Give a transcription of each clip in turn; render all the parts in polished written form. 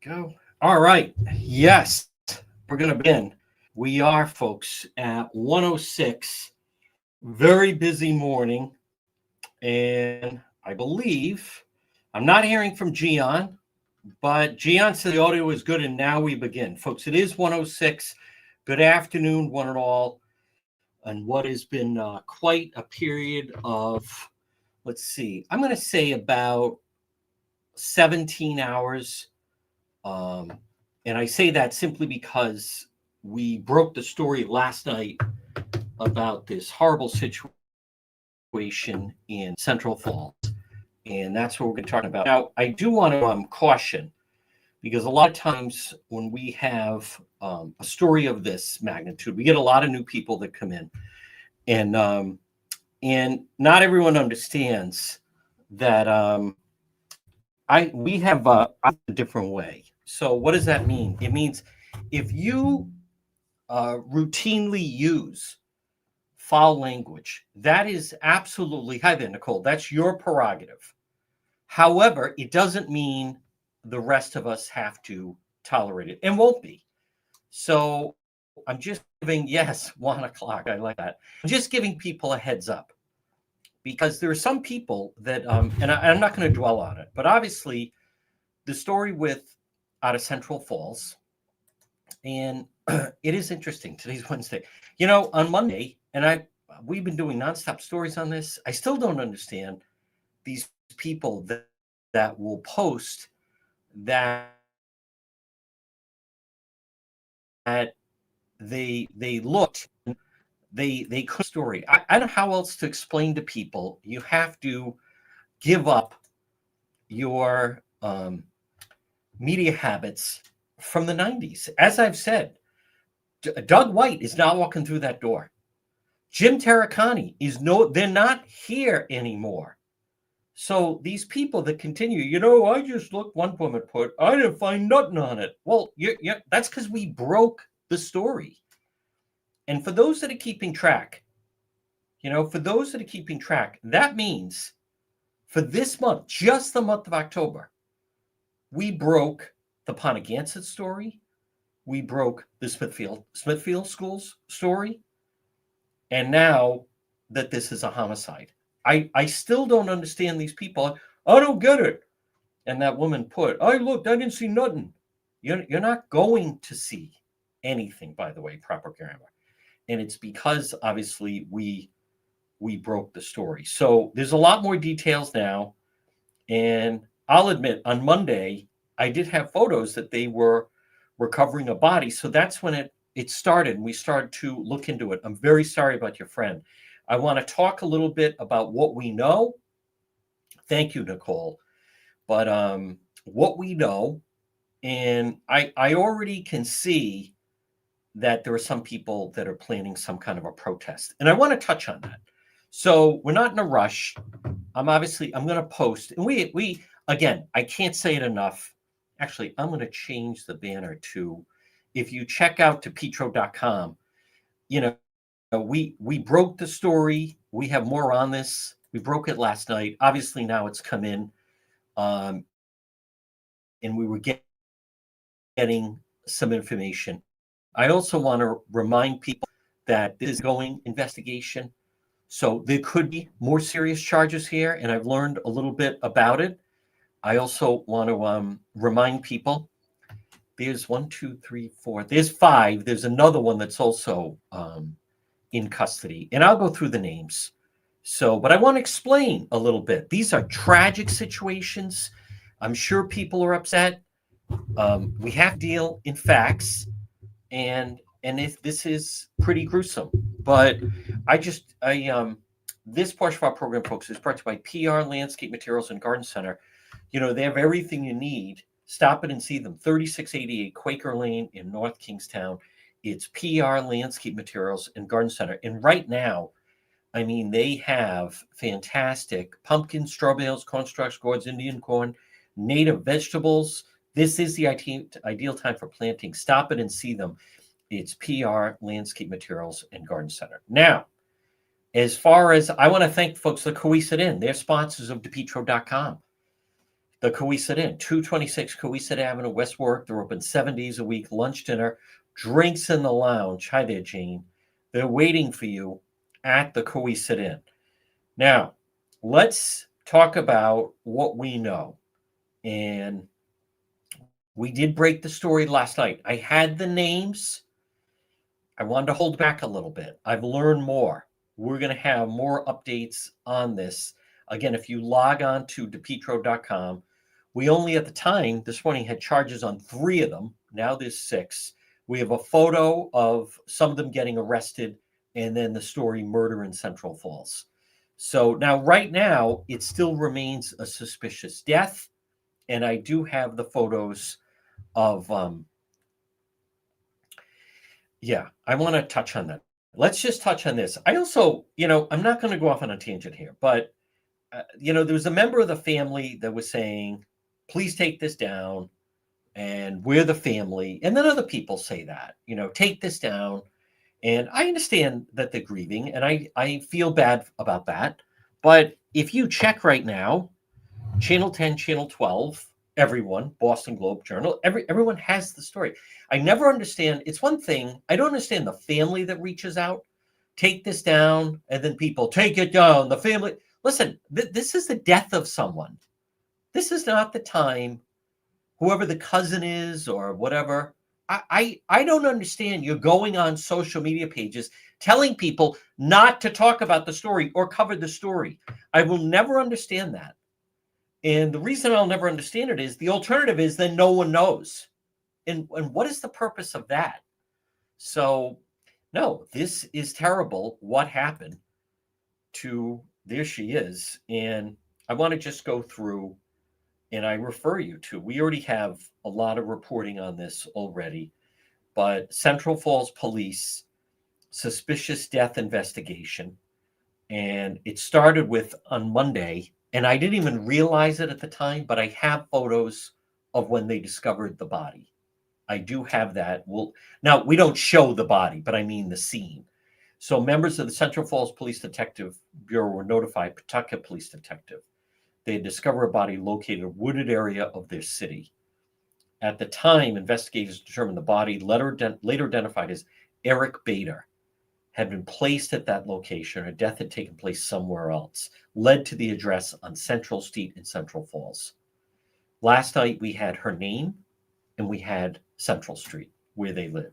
Go. All right. Yes, we're going to begin. We are, folks, at 106. Very busy morning. And I believe I'm not hearing from Gian, but Gian said the audio is good. And now we begin. Folks, it is 106. Good afternoon, one and all. And what has been quite a period of, let's see, I'm going to say about 17 hours. And I say that simply because we broke the story last night about this horrible situation in Central Falls. And that's what we're going to talk about. Now, I do want to caution, because a lot of times when we have a story of this magnitude, we get a lot of new people that come in. And not everyone understands that we have a different way. So what does that mean? It means if you routinely use foul language, that is absolutely, hi there, Nicole, that's your prerogative. However, it doesn't mean the rest of us have to tolerate it, and won't be. So I'm just giving, yes, 1 o'clock, I like that. I'm just giving people a heads up, because there are some people that, and I'm not going to dwell on it, but obviously the story out of Central Falls, and it is interesting. Today's Wednesday. On Monday, and we've been doing nonstop stories on this. I still don't understand these people that will post that they looked, they could story. I don't know how else to explain to people. You have to give up your media habits from the 90s. As I've said, Doug White is not walking through that door. Jim Taricani they're not here anymore. So these people that continue, I just looked, one woman put, I didn't find nothing on it. Well, that's because we broke the story. And for those that are keeping track, that means for this month, just the month of October, we broke the Ponagansett story. We broke the Smithfield Schools story. And now that this is a homicide. I still don't understand these people. I don't get it. And that woman put, I looked, I didn't see nothing. You're not going to see anything, by the way, proper grammar. And it's because, obviously, we broke the story. So there's a lot more details now. And I'll admit, on Monday, I did have photos that they were recovering a body. So that's when it started, and we started to look into it. I'm very sorry about your friend. I want to talk a little bit about what we know. Thank you, Nicole. But what we know, and I already can see that there are some people that are planning some kind of a protest. And I want to touch on that. So we're not in a rush. I'm going to post. And we again, I can't say it enough. Actually, I'm going to change the banner to, if you check out DePetro.com, we broke the story. We have more on this. We broke it last night. Obviously, now it's come in. And we were getting some information. I also want to remind people that this is going investigation. So there could be more serious charges here, and I've learned a little bit about it. I also want to remind people, there's 1, 2, 3, 4, there's 5. There's another one that's also in custody, and I'll go through the names. So, but I want to explain a little bit. These are tragic situations. I'm sure people are upset. We have to deal in facts, and this is pretty gruesome. But this portion of our program, folks, is brought to you by PR Landscape Materials and Garden Center. They have everything you need. Stop it and see them. 3688 Quaker Lane in North Kingstown. It's PR Landscape Materials and Garden Center. And right now, they have fantastic pumpkins, straw bales, corn stalks, gourds, Indian corn, native vegetables. This is the ideal time for planting. Stop it and see them. It's PR Landscape Materials and Garden Center. Now, as far as, I want to thank folks that Coesit in. They're sponsors of DePetro.com. the Coesit Inn, 226 Coesit Avenue, West Warwick. They're open 7 days a week, lunch, dinner, drinks in the lounge. Hi there, Jane. They're waiting for you at the Coesit Inn. Now, let's talk about what we know. And we did break the story last night. I had the names. I wanted to hold back a little bit. I've learned more. We're going to have more updates on this. Again, if you log on to depetro.com, we only at the time this morning had charges on 3 of them. Now there's 6. We have a photo of some of them getting arrested, and then the story murder in Central Falls. So now, right now, it still remains a suspicious death. And I do have the photos of, I want to touch on that. Let's just touch on this. I also, I'm not going to go off on a tangent here, but, there was a member of the family that was saying, please take this down. And we're the family. And then other people say that, take this down. And I understand that they're grieving, and I feel bad about that. But if you check right now, Channel 10, Channel 12, everyone, Boston Globe Journal, everyone has the story. I never understand. It's one thing. I don't understand the family that reaches out, take this down, and then people take it down. The family. Listen, this is the death of someone. This is not the time, whoever the cousin is or whatever. I don't understand. You're going on social media pages telling people not to talk about the story or cover the story. I will never understand that. And the reason I'll never understand it is the alternative is then no one knows. And what is the purpose of that? So, no, this is terrible. What happened to, there she is. And I want to just go through, and I refer you to, we already have a lot of reporting on this already, but Central Falls Police suspicious death investigation. And it started with on Monday, and I didn't even realize it at the time, but I have photos of when they discovered the body. I do have that. Now, we don't show the body, but I mean the scene. So members of the Central Falls Police Detective Bureau were notified, Pawtucket Police Detective. They had discovered a body located in a wooded area of their city. At the time, investigators determined the body, later identified as Eric Bader, had been placed at that location. A death had taken place somewhere else, led to the address on Central Street in Central Falls. Last night, we had her name, and we had Central Street, where they lived.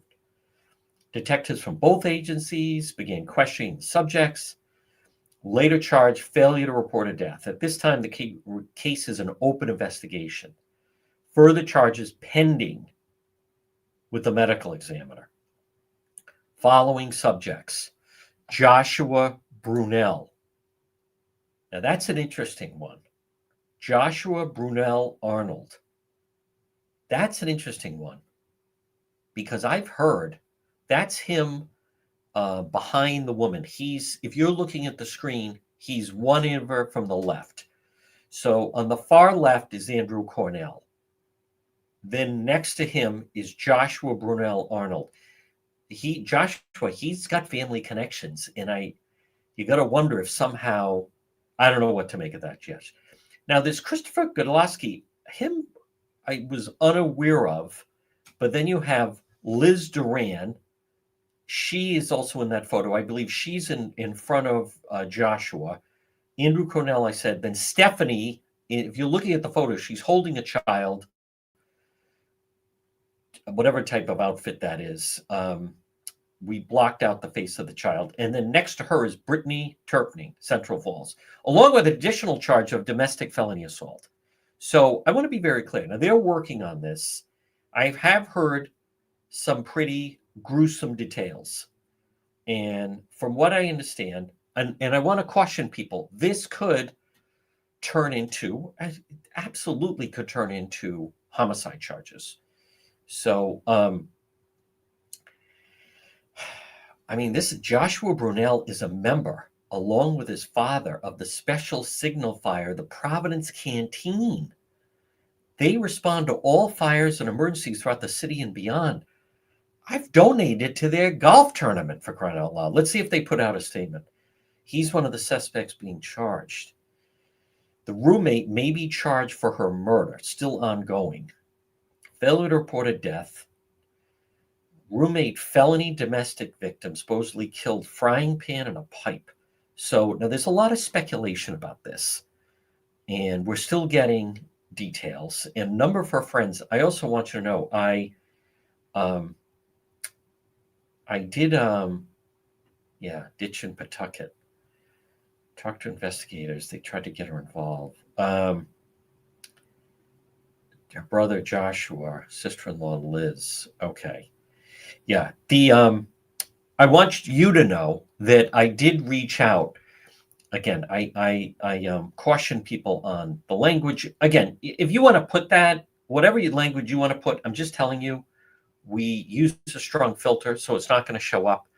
Detectives from both agencies began questioning the subjects, later charged failure to report a death. At this time, the case is an open investigation. Further charges pending with the medical examiner. Following subjects: Joshua Brunel. Now, that's an interesting one. Joshua Brunel Arnold. That's an interesting one because I've heard that's him behind the woman. If you're looking at the screen, he's one over from the left. So on the far left is Andrew Cornell. Then next to him is Joshua Brunel Arnold. Joshua, he's got family connections, and you got to wonder if somehow, I don't know what to make of that, Jess. Now, this Christopher Godlowski, him I was unaware of, but then you have Liz Duran. She is also in that photo. I believe she's in front of Joshua. Andrew Cornell, I said. Then Stephanie, if you're looking at the photo, she's holding a child, whatever type of outfit that is. We blocked out the face of the child. And then next to her is Brittany Turpney, Central Falls, along with additional charge of domestic felony assault. So I want to be very clear. Now, they're working on this. I have heard some pretty gruesome details. And from what I understand, and I want to caution people, this could absolutely could turn into homicide charges. So, this Joshua Brunel is a member, along with his father, of the Special Signal Fire, the Providence Canteen. They respond to all fires and emergencies throughout the city and beyond. I've donated to their golf tournament, for crying out loud. Let's see if they put out a statement. He's one of the suspects being charged. The roommate may be charged for her murder, still ongoing. Failure to report a death. Roommate felony domestic victim supposedly killed frying pan and a pipe. So now there's a lot of speculation about this, and we're still getting details. And a number of her friends. I also want you to know I did ditch in Pawtucket. Talked to investigators. They tried to get her involved. Her brother Joshua, sister-in-law Liz. Okay. Yeah. I want you to know that I did reach out. Again, I caution people on the language. Again, if you want to put that, whatever language you want to put, I'm just telling you, we use a strong filter, so it's not going to show up.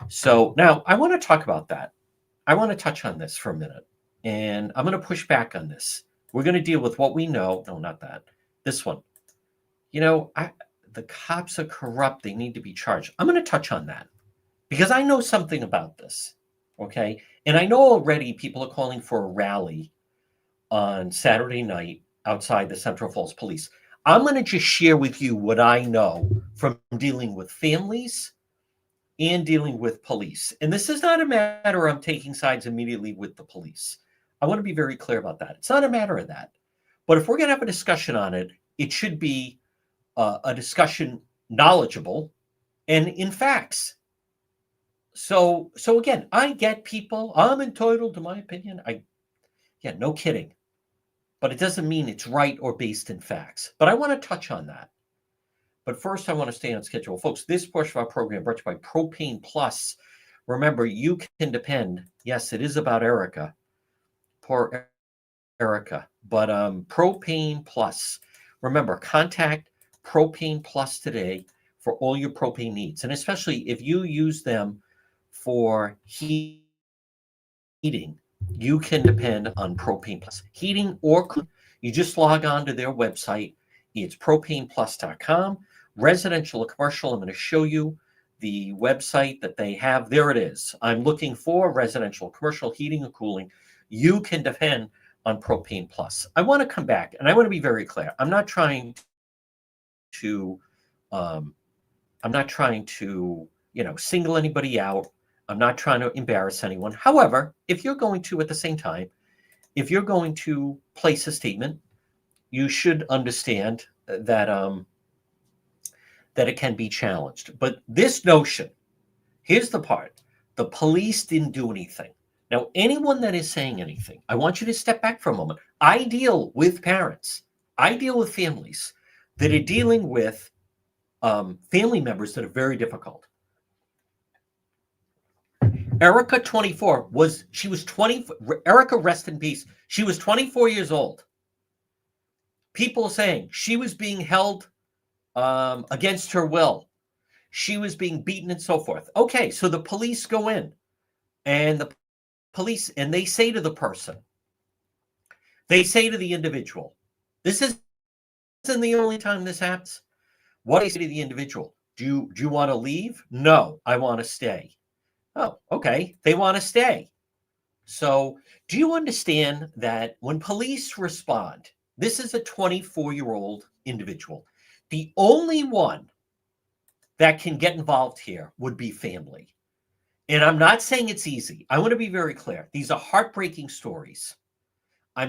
So now I want to talk about that. I want to touch on this for a minute, and I'm going to push back on this. We're going to deal with what we know. No, not that. This one. The cops are corrupt. They need to be charged. I'm going to touch on that because I know something about this. Okay. And I know already people are calling for a rally on Saturday night outside the Central Falls Police. I'm going to just share with you what I know from dealing with families and dealing with police. And this is not a matter I'm taking sides immediately with the police. I want to be very clear about that. It's not a matter of that. But if we're going to have a discussion on it, it should be a discussion knowledgeable and in facts. So again, I get people. I'm entitled to my opinion. No kidding. But it doesn't mean it's right or based in facts. But I want to touch on that. But first, I want to stay on schedule. Folks, this portion of our program brought to you by Propane Plus. Remember, you can depend. Yes, it is about Erica. Poor Erica. But Propane Plus. Remember, contact Propane Plus today for all your propane needs. And especially if you use them for heating, you can depend on Propane Plus. Heating or cooling, you just log on to their website. It's propaneplus.com. Residential or commercial, I'm going to show you the website that they have. There it is. I'm looking for residential, commercial, heating and cooling. You can depend on Propane Plus. I want to come back, and I want to be very clear. I'm not trying to single anybody out. I'm not trying to embarrass anyone. However, if you're going to, at the same time, if you're going to place a statement, you should understand that it can be challenged. But this notion, here's the part: the police didn't do anything. Now, anyone that is saying anything, I want you to step back for a moment. I deal with parents. I deal with families that are dealing with family members that are very difficult. Erica, 24, was 20. Erica, rest in peace. She was 24 years old. People saying she was being held against her will. She was being beaten and so forth. Okay, so the police go in, and they say to the person, they say to the individual, this isn't the only time this happens. What do they say to the individual? Do you want to leave? No, I want to stay. Oh, okay. They want to stay. So do you understand that when police respond, this is a 24-year-old individual. The only one that can get involved here would be family. And I'm not saying it's easy. I want to be very clear. These are heartbreaking stories. I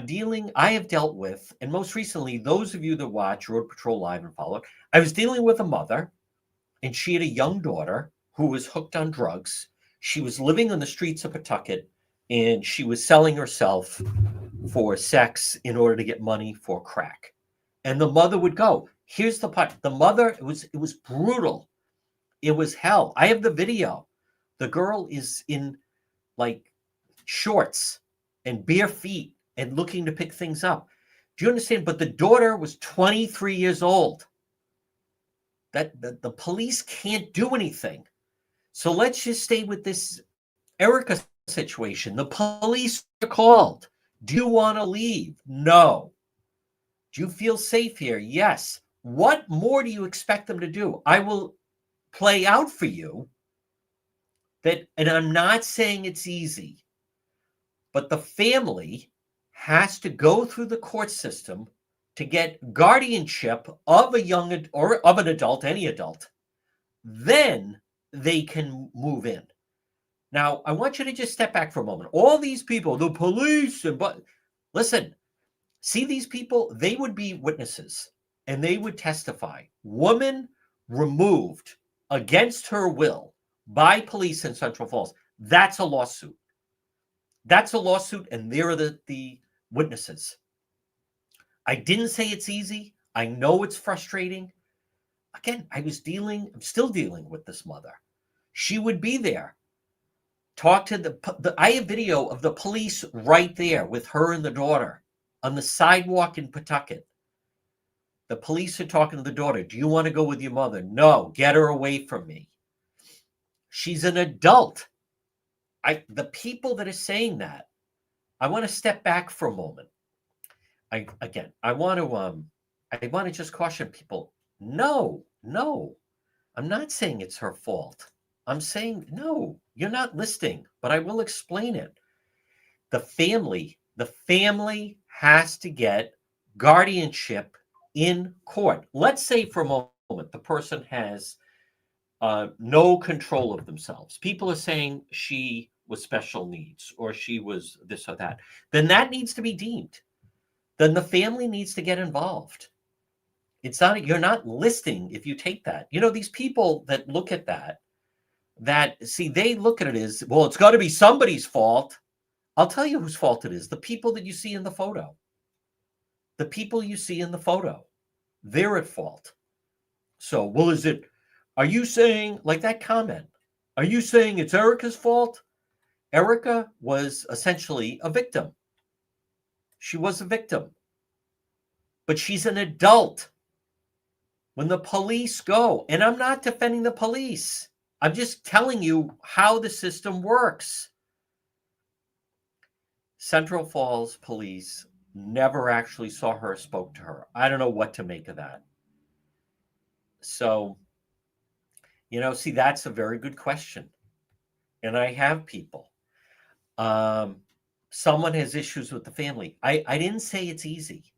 have dealt with, and most recently, those of you that watch Road Patrol Live and follow, I was dealing with a mother, and she had a young daughter who was hooked on drugs. She was living on the streets of Pawtucket, and she was selling herself for sex in order to get money for crack. And the mother would go. Here's the part. The mother, it was brutal. It was hell. I have the video. The girl is in like shorts and bare feet and looking to pick things up. Do you understand? But the daughter was 23 years old. That the police can't do anything. So let's just stay with this Erica situation. The police are called. Do you want to leave? No. Do you feel safe here? Yes. What more do you expect them to do? I will play out for you that, and I'm not saying it's easy, but the family has to go through the court system to get guardianship of a young or of an adult, any adult, then they can move in. Now, I want you to just step back for a moment. All these people, the police, but listen, see these people, they would be witnesses and they would testify. Woman removed against her will by police in Central Falls. That's a lawsuit. That's a lawsuit, and they're the witnesses. I didn't say it's easy. I know it's frustrating. Again, I'm still dealing with this mother. She would be there. Talk to I have video of the police right there with her and the daughter on the sidewalk in Pawtucket. The police are talking to the daughter. Do you want to go with your mother? No, get her away from me. She's an adult. The people that are saying that, I want to step back for a moment. I want to just caution people. No, I'm not saying it's her fault. I'm saying, no, you're not listening, but I will explain it. The family has to get guardianship in court. Let's say for a moment, the person has no control of themselves. People are saying she was special needs or she was this or that. Then that needs to be deemed. Then the family needs to get involved. It's not, you're not listing if you take that. You know, these people that look at that see, they look at it as, well, it's got to be somebody's fault. I'll tell you whose fault it is. The people that you see in the photo. The people you see in the photo, they're at fault. So, well, are you saying, like that comment, are you saying it's Erica's fault? Erica was essentially a victim. She was a victim. But she's an adult. When the police go, and I'm not defending the police, I'm just telling you how the system works. Central Falls police never actually saw her, spoke to her. I don't know what to make of that. So, see, that's a very good question. And I have people. Someone has issues with the family. I didn't say it's easy.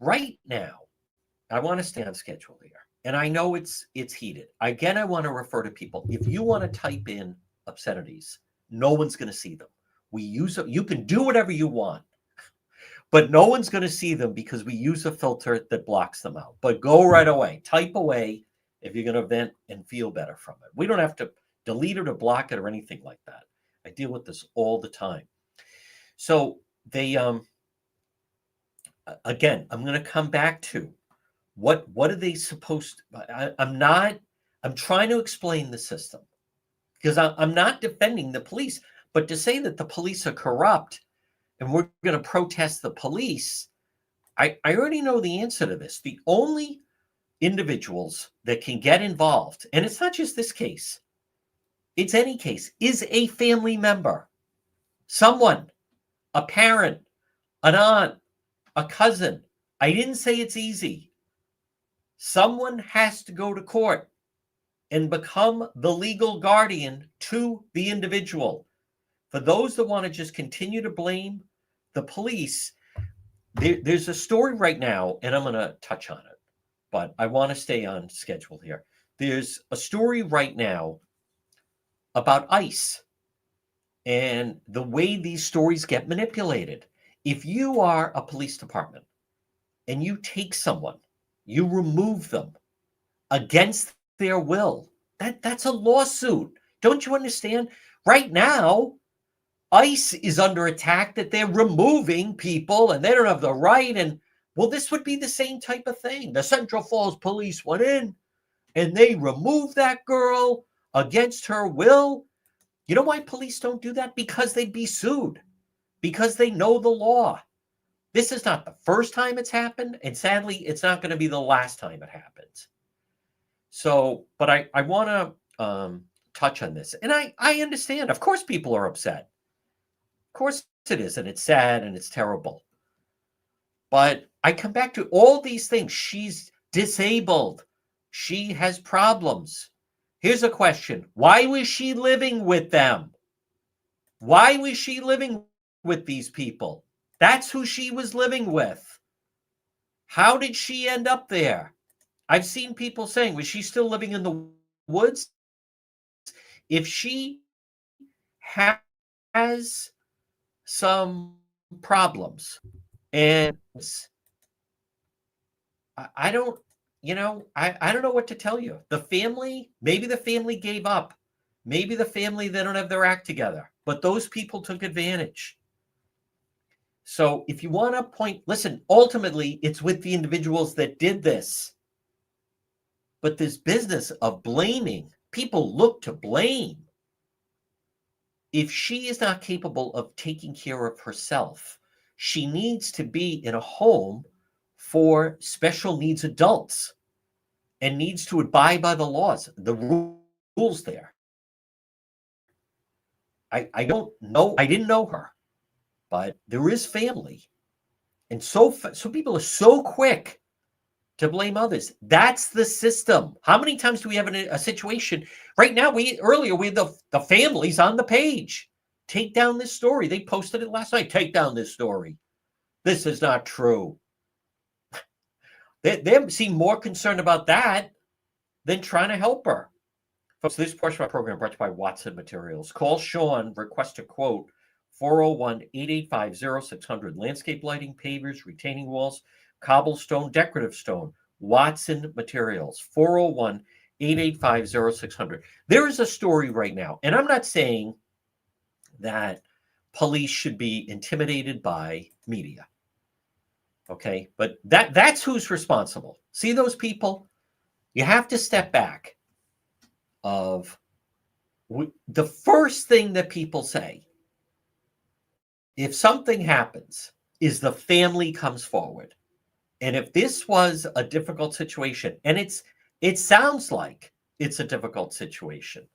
Right now, I want to stay on schedule here. And I know it's heated. Again, I want to refer to people. If you want to type in obscenities, no one's going to see them. You can do whatever you want, but no one's going to see them because we use a filter that blocks them out. But go right away. Type away if you're going to vent and feel better from it. We don't have to delete it or block it or anything like that. I deal with this all the time. So they, again, I'm going to come back to what are they supposed to, I'm trying to explain the system because I'm not defending the police, but to say that the police are corrupt and we're going to protest the police, I already know the answer to this. The only individuals that can get involved, and it's not just this case, it's any case, is a family member, someone, a parent, an aunt, a cousin. I didn't say it's easy. Someone has to go to court and become the legal guardian to the individual. For those that want to just continue to blame the police, there's a story right now, and I'm going to touch on it, but I want to stay on schedule here. There's a story right now about ICE and the way these stories get manipulated. If you are a police department and you take someone, you remove them against their will, that's a lawsuit. Don't you understand? Right now, ICE is under attack that they're removing people and they don't have the right. And well, this would be the same type of thing. The Central Falls police went in and they removed that girl against her will. You know why police don't do that? Because they'd be sued, because they know the law. This is not the first time it's happened, and sadly, it's not going to be the last time it happens. So, but I want to touch on this. And I understand. Of course, people are upset. Of course it is, and it's sad, and it's terrible. But I come back to all these things. She's disabled. She has problems. Here's a question. Why was she living with them? Why was she living with these people? That's who she was living with. How did she end up there? I've seen people saying, was she still living in the woods? If she has some problems and I don't, I don't know what to tell you. The family, maybe the family gave up. Maybe the family, they don't have their act together, but those people took advantage. So if you want to point, listen, ultimately, it's with the individuals that did this. But this business of blaming, people look to blame. If she is not capable of taking care of herself, she needs to be in a home for special needs adults and needs to abide by the laws, the rules there. I don't know. I didn't know her, but there is family. And so people are so quick to blame others. That's the system. How many times do we have a situation right now? Earlier we had the families on the page. Take down this story. They posted it last night. Take down this story. This is not true. They seem more concerned about that than trying to help her. Folks, this portion of our program brought to you by Watson Materials. Call Sean, request a quote, 401-885-0600. Landscape lighting, pavers, retaining walls, cobblestone, decorative stone. Watson Materials, 401-885-0600. There is a story right now, and I'm not saying that police should be intimidated by media. Okay, but that's who's responsible. See those people? You have to step back of the first thing that people say if something happens is the family comes forward. And if this was a difficult situation, and it sounds like it's a difficult situation,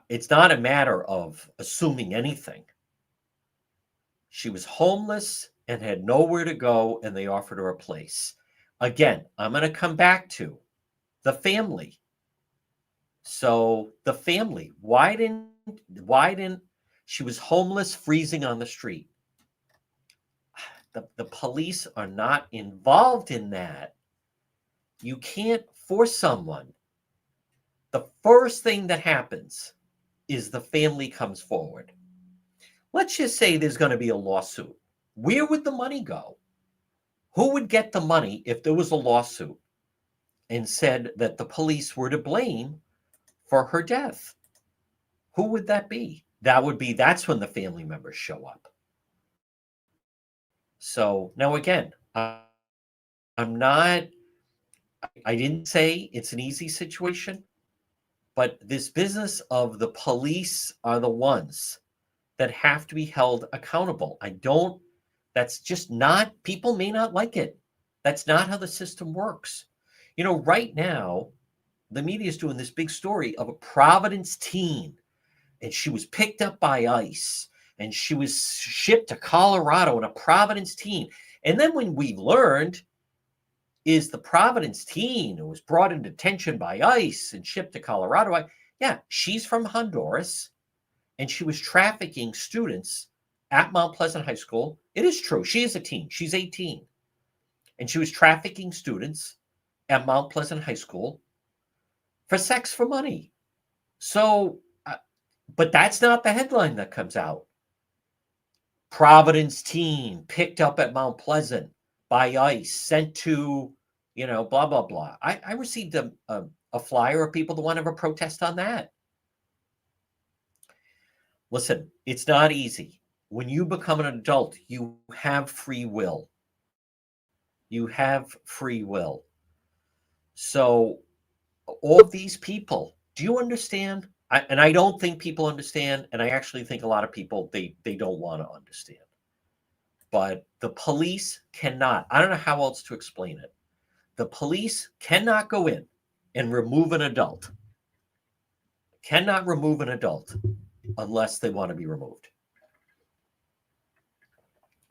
it's not a matter of assuming anything. She was homeless and had nowhere to go, and they offered her a place. Again, I'm going to come back to the family. So the family, why didn't she was homeless, freezing on the street? The police are not involved in that. You can't force someone. The first thing that happens is the family comes forward. Let's just say there's going to be a lawsuit. Where would the money go? Who would get the money if there was a lawsuit and said that the police were to blame for her death? Who would that be? That's when the family members show up. So now again, I didn't say it's an easy situation, but this business of the police are the ones that have to be held accountable. That's just not, people may not like it. That's not how the system works. Right now, the media is doing this big story of a Providence teen, and she was picked up by ICE, and she was shipped to Colorado in a Providence teen. And then when we learned is the Providence teen who was brought into detention by ICE and shipped to Colorado, yeah, she's from Honduras, and she was trafficking students at Mount Pleasant High School. It is true. She is a teen. She's 18. And she was trafficking students at Mount Pleasant High School for sex for money. So, but that's not the headline that comes out. Providence teen picked up at Mount Pleasant by ICE, sent to, blah, blah, blah. I received a flyer of people that want to have a protest on that. Listen, it's not easy. When you become an adult, you have free will. You have free will. So all of these people, do you understand? I don't think people understand, and I actually think a lot of people, they don't want to understand. But the police cannot, I don't know how else to explain it. The police cannot go in and remove an adult. Cannot remove an adult unless they want to be removed.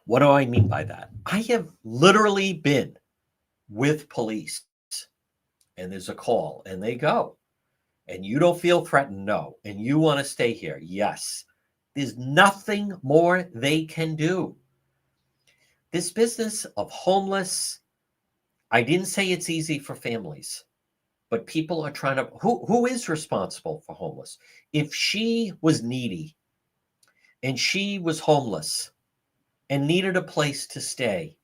What do I mean by that? I have literally been with police, and there's a call, and they go, and you don't feel threatened, no, and you want to stay here, yes. There's nothing more they can do. This business of homeless, I didn't say it's easy for families, but people are trying to, who is responsible for homeless? If she was needy and she was homeless and needed a place to stay,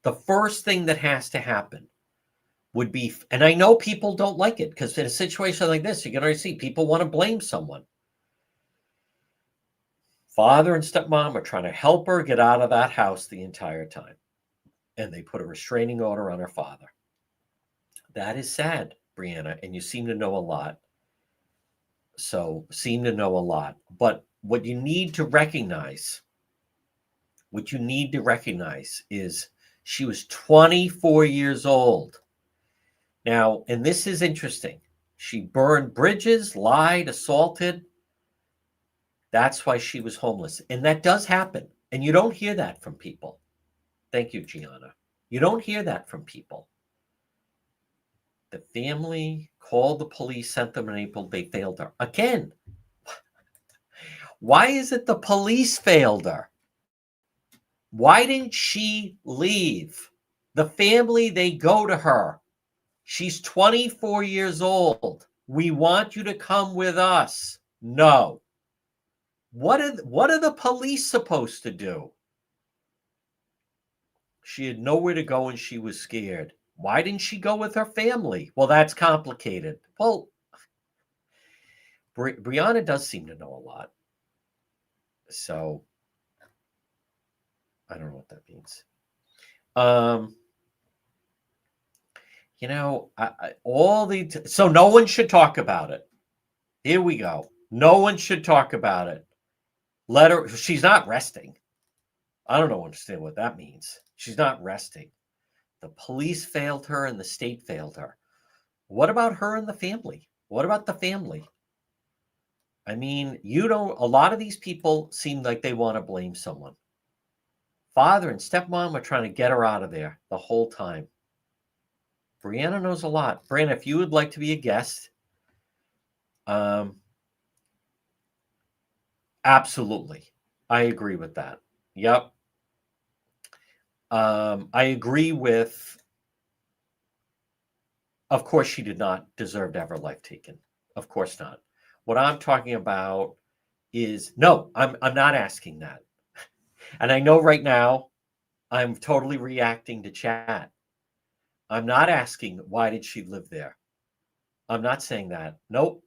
the first thing that has to happen would be, and I know people don't like it because in a situation like this, you can already see people want to blame someone. Father and stepmom are trying to help her get out of that house the entire time. And they put a restraining order on her father. That is sad, Brianna, and you seem to know a lot. But what you need to recognize is she was 24 years old. Now, and this is interesting. She burned bridges, lied, assaulted. That's why she was homeless. And that does happen. And you don't hear that from people. Thank you, Gianna. You don't hear that from people. The family called the police, sent them an April. They failed her. Again, why is it the police failed her? Why didn't she leave? The family, they go to her. She's 24 years old. We want you to come with us. No. What are the police supposed to do? She had nowhere to go and she was scared. Why didn't she go with her family? Well, that's complicated. Well, Brianna does seem to know a lot. So, I don't know what that means. So no one should talk about it. Here we go. No one should talk about it. She's not resting. I don't understand what that means. She's not resting. The police failed her and the state failed her. What about her and the family? What about the family? I mean, a lot of these people seem like they want to blame someone. Father and stepmom are trying to get her out of there the whole time. Brianna knows a lot. Brianna, if you would like to be a guest, absolutely. I agree with that. Yep. I agree with, of course, she did not deserve to have her life taken. Of course not. What I'm talking about is, no, I'm not asking that. And I know right now I'm totally reacting to chat. I'm not asking, why did she live there? I'm not saying that. Nope.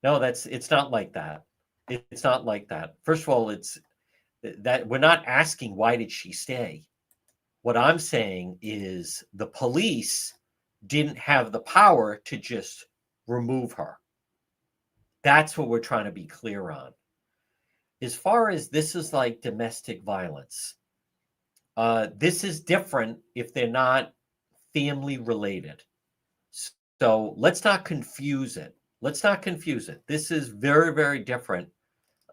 No, it's not like that. It's not like that. First of all, it's that we're not asking, why did she stay? What I'm saying is the police didn't have the power to just remove her. That's what we're trying to be clear on. As far as this is like domestic violence, this is different if they're not family related. So let's not confuse it. This is very, very different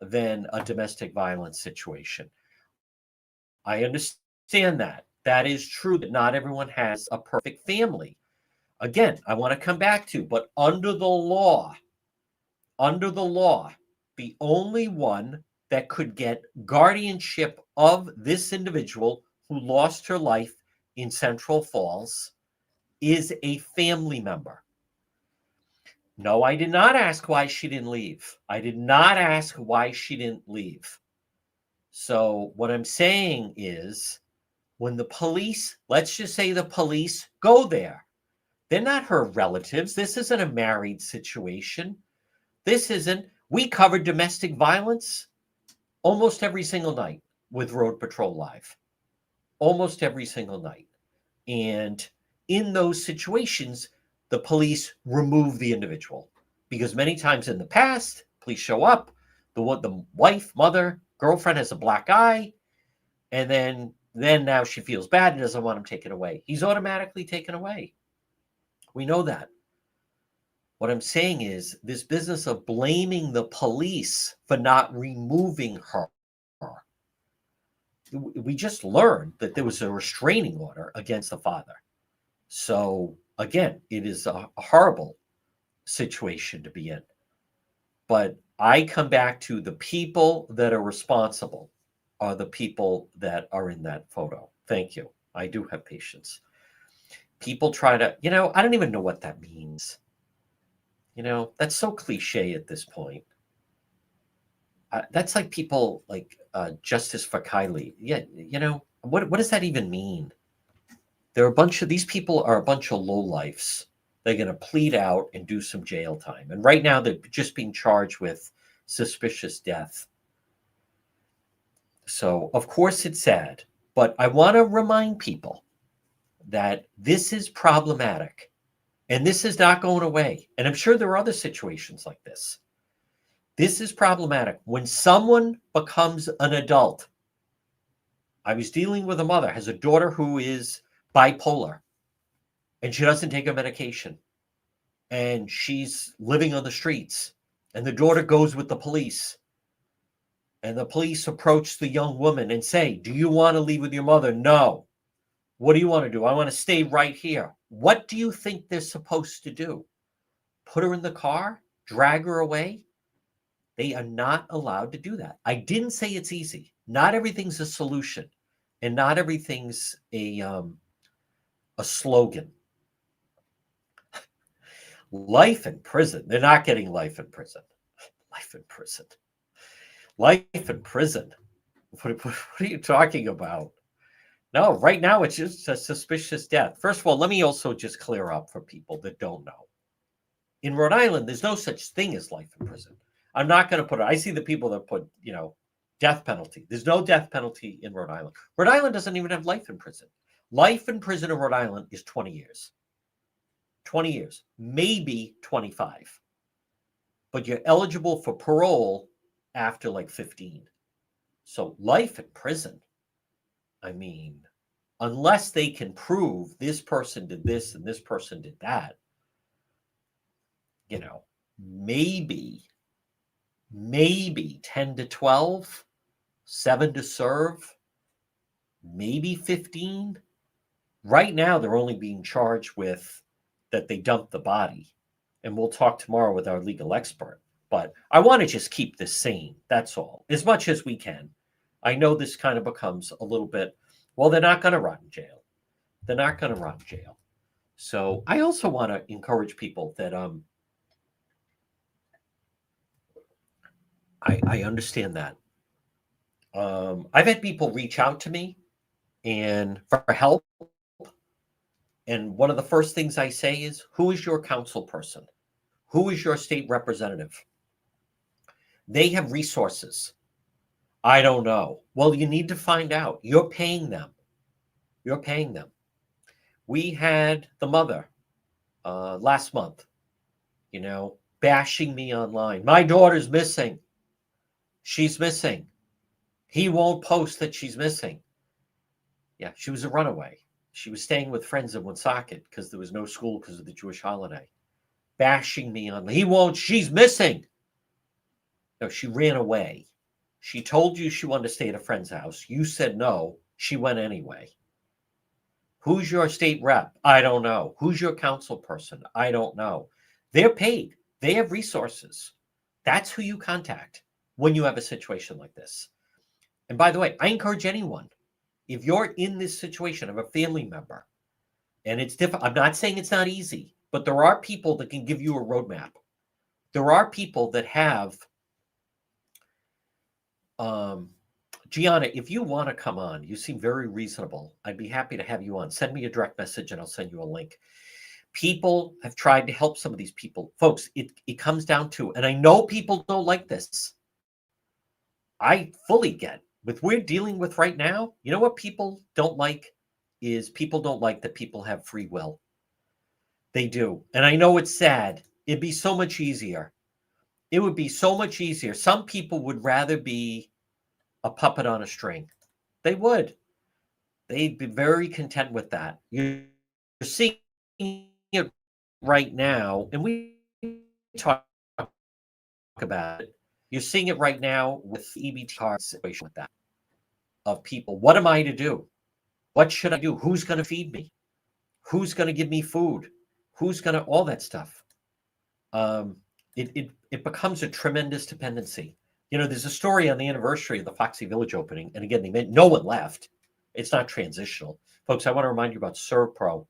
than a domestic violence situation. I understand that. That is true that not everyone has a perfect family. Again, I want to come back to, but under the law, the only one that could get guardianship of this individual who lost her life in Central Falls is a family member. No, I did not ask why she didn't leave. So what I'm saying is when the police, let's just say the police go there, they're not her relatives. This isn't a married situation. We covered domestic violence almost every single night with Road Patrol Live. Almost every single night. And in those situations, the police remove the individual because many times in the past, police show up, the wife, mother, girlfriend has a black eye, and then now she feels bad and doesn't want him taken away. He's automatically taken away. We know that. What I'm saying is this business of blaming the police for not removing her. We just learned that there was a restraining order against the father. So again, it is a horrible situation to be in. But I come back to the people that are responsible are the people that are in that photo. Thank you. I do have patience. People try to, I don't even know what that means. That's so cliche at this point. That's like people like Justice for Kylie. Yeah, what does that even mean? These people are a bunch of lowlifes. They're going to plead out and do some jail time. And right now they're just being charged with suspicious death. So, of course, it's sad. But I want to remind people that this is problematic. And this is not going away. And I'm sure there are other situations like this. This is problematic. When someone becomes an adult, I was dealing with a mother, has a daughter who is bipolar, and she doesn't take her medication. And she's living on the streets. And the daughter goes with the police. And the police approach the young woman and say, "Do you want to leave with your mother?" "No." "What do you want to do?" "I want to stay right here." What do you think they're supposed to do? Put her in the car? Drag her away? They are not allowed to do that. I didn't say it's easy. Not everything's a solution, and not everything's a slogan. Life in prison. They're not getting life in prison. Life in prison. Life in prison. What are you talking about? No, right now it's just a suspicious death. First of all, let me also just clear up for people that don't know. In Rhode Island, there's no such thing as life in prison. I'm not going to put it. I see the people that put, death penalty. There's no death penalty in Rhode Island. Rhode Island doesn't even have life in prison. Life in prison in Rhode Island is 20 years. 20 years, maybe 25. But you're eligible for parole after like 15. So life in prison, I mean, unless they can prove this person did this and this person did that, maybe 10 to 12, 7 to serve, maybe 15. Right now, they're only being charged with that they dumped the body. And we'll talk tomorrow with our legal expert. But I want to just keep this sane. That's all, as much as we can. I know this kind of becomes a little bit, well, they're not going to rot in jail. They're not going to rot in jail. So I also want to encourage people that I understand that. I've had people reach out to me and for help. And one of the first things I say is, who is your council person? Who is your state representative? They have resources. I don't know. Well, you need to find out. You're paying them. You're paying them. We had the mother last month, bashing me online. My daughter's missing. She's missing. He won't post that she's missing. Yeah, she was a runaway. She was staying with friends in Woonsocket because there was no school because of the Jewish holiday. Bashing me on. He won't. She's missing. No, she ran away. She told you she wanted to stay at a friend's house. You said no. She went anyway. Who's your state rep? I don't know. Who's your council person? I don't know. They're paid. They have resources. That's who you contact when you have a situation like this. And by the way, I encourage anyone, if you're in this situation of a family member, and it's difficult, I'm not saying it's not easy, but there are people that can give you a roadmap. There are people that have, Gianna, if you want to come on, you seem very reasonable. I'd be happy to have you on. Send me a direct message and I'll send you a link. People have tried to help some of these people. Folks, it comes down to, and I know people don't like this. I fully get with we're dealing with right now. You know what people don't like is people don't like that people have free will. They do. And I know it's sad. It'd be so much easier. It would be so much easier. Some people would rather be a puppet on a string. They would. They'd be very content with that. You're seeing it right now, and we talk about it. You're seeing it right now with the EBT card situation with that. Of people, what am I to do? What should I do? Who's going to feed me? Who's going to give me food? Who's going to, all that stuff. it becomes a tremendous dependency. There's a story on the anniversary of the Foxy Village opening, and again, no one left. It's not transitional. Folks, I want to remind you about ServPro.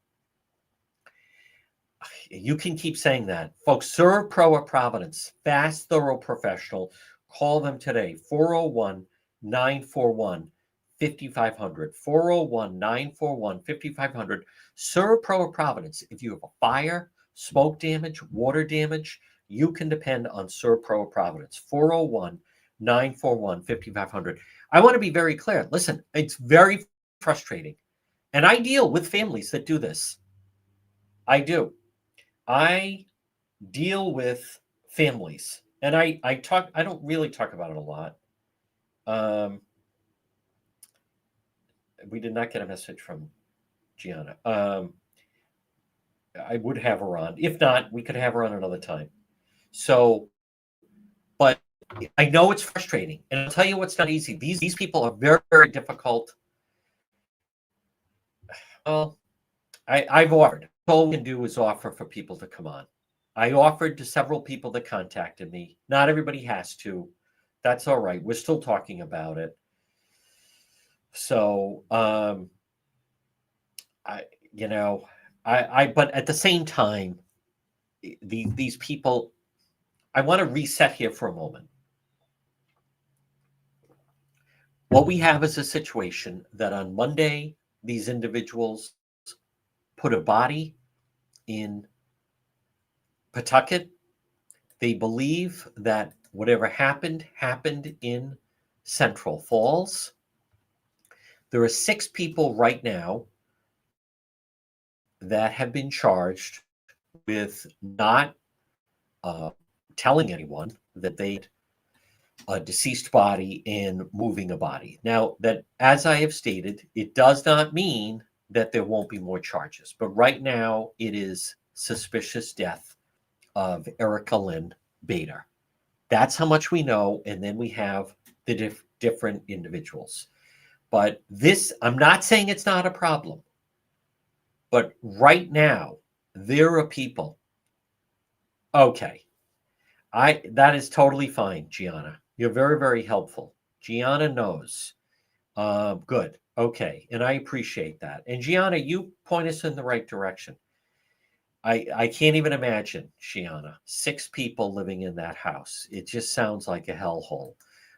You can keep saying that. Folks, ServPro of Providence, fast, thorough, professional. Call them today, 401-941-5500. 401-941-5500. ServPro of Providence. If you have a fire, smoke damage, water damage, you can depend on ServPro of Providence. 401-941-5500. I want to be very clear. Listen, it's very frustrating. And I deal with families that do this. I do. I deal with families, and I don't really talk about it a lot. We did not get a message from Gianna. I would have her on. If not, we could have her on another time. So, but I know it's frustrating, and I'll tell you what's not easy. These people are very, very difficult. Well, I've offered. All we can do is offer for people to come on. I offered to several people that contacted me. Not everybody has to. That's all right. We're still talking about it. So, but at the same time, these people, I want to reset here for a moment. What we have is a situation that on Monday, these individuals put a body in Pawtucket. They believe that whatever happened in Central Falls. There are 6 people right now that have been charged with not telling anyone that they had a deceased body and moving a body. Now, that, as I have stated, it does not mean that there won't be more charges. But right now, it is suspicious death of Erica Lynn Bader. That's how much we know. And then we have the different individuals. But this, I'm not saying it's not a problem. But right now, there are people. Okay. That is totally fine, Gianna. You're very, very helpful. Gianna knows. Good. Okay. And I appreciate that. And Gianna, you point us in the right direction. I can't even imagine, Gianna, 6 people living in that house. It just sounds like a hellhole.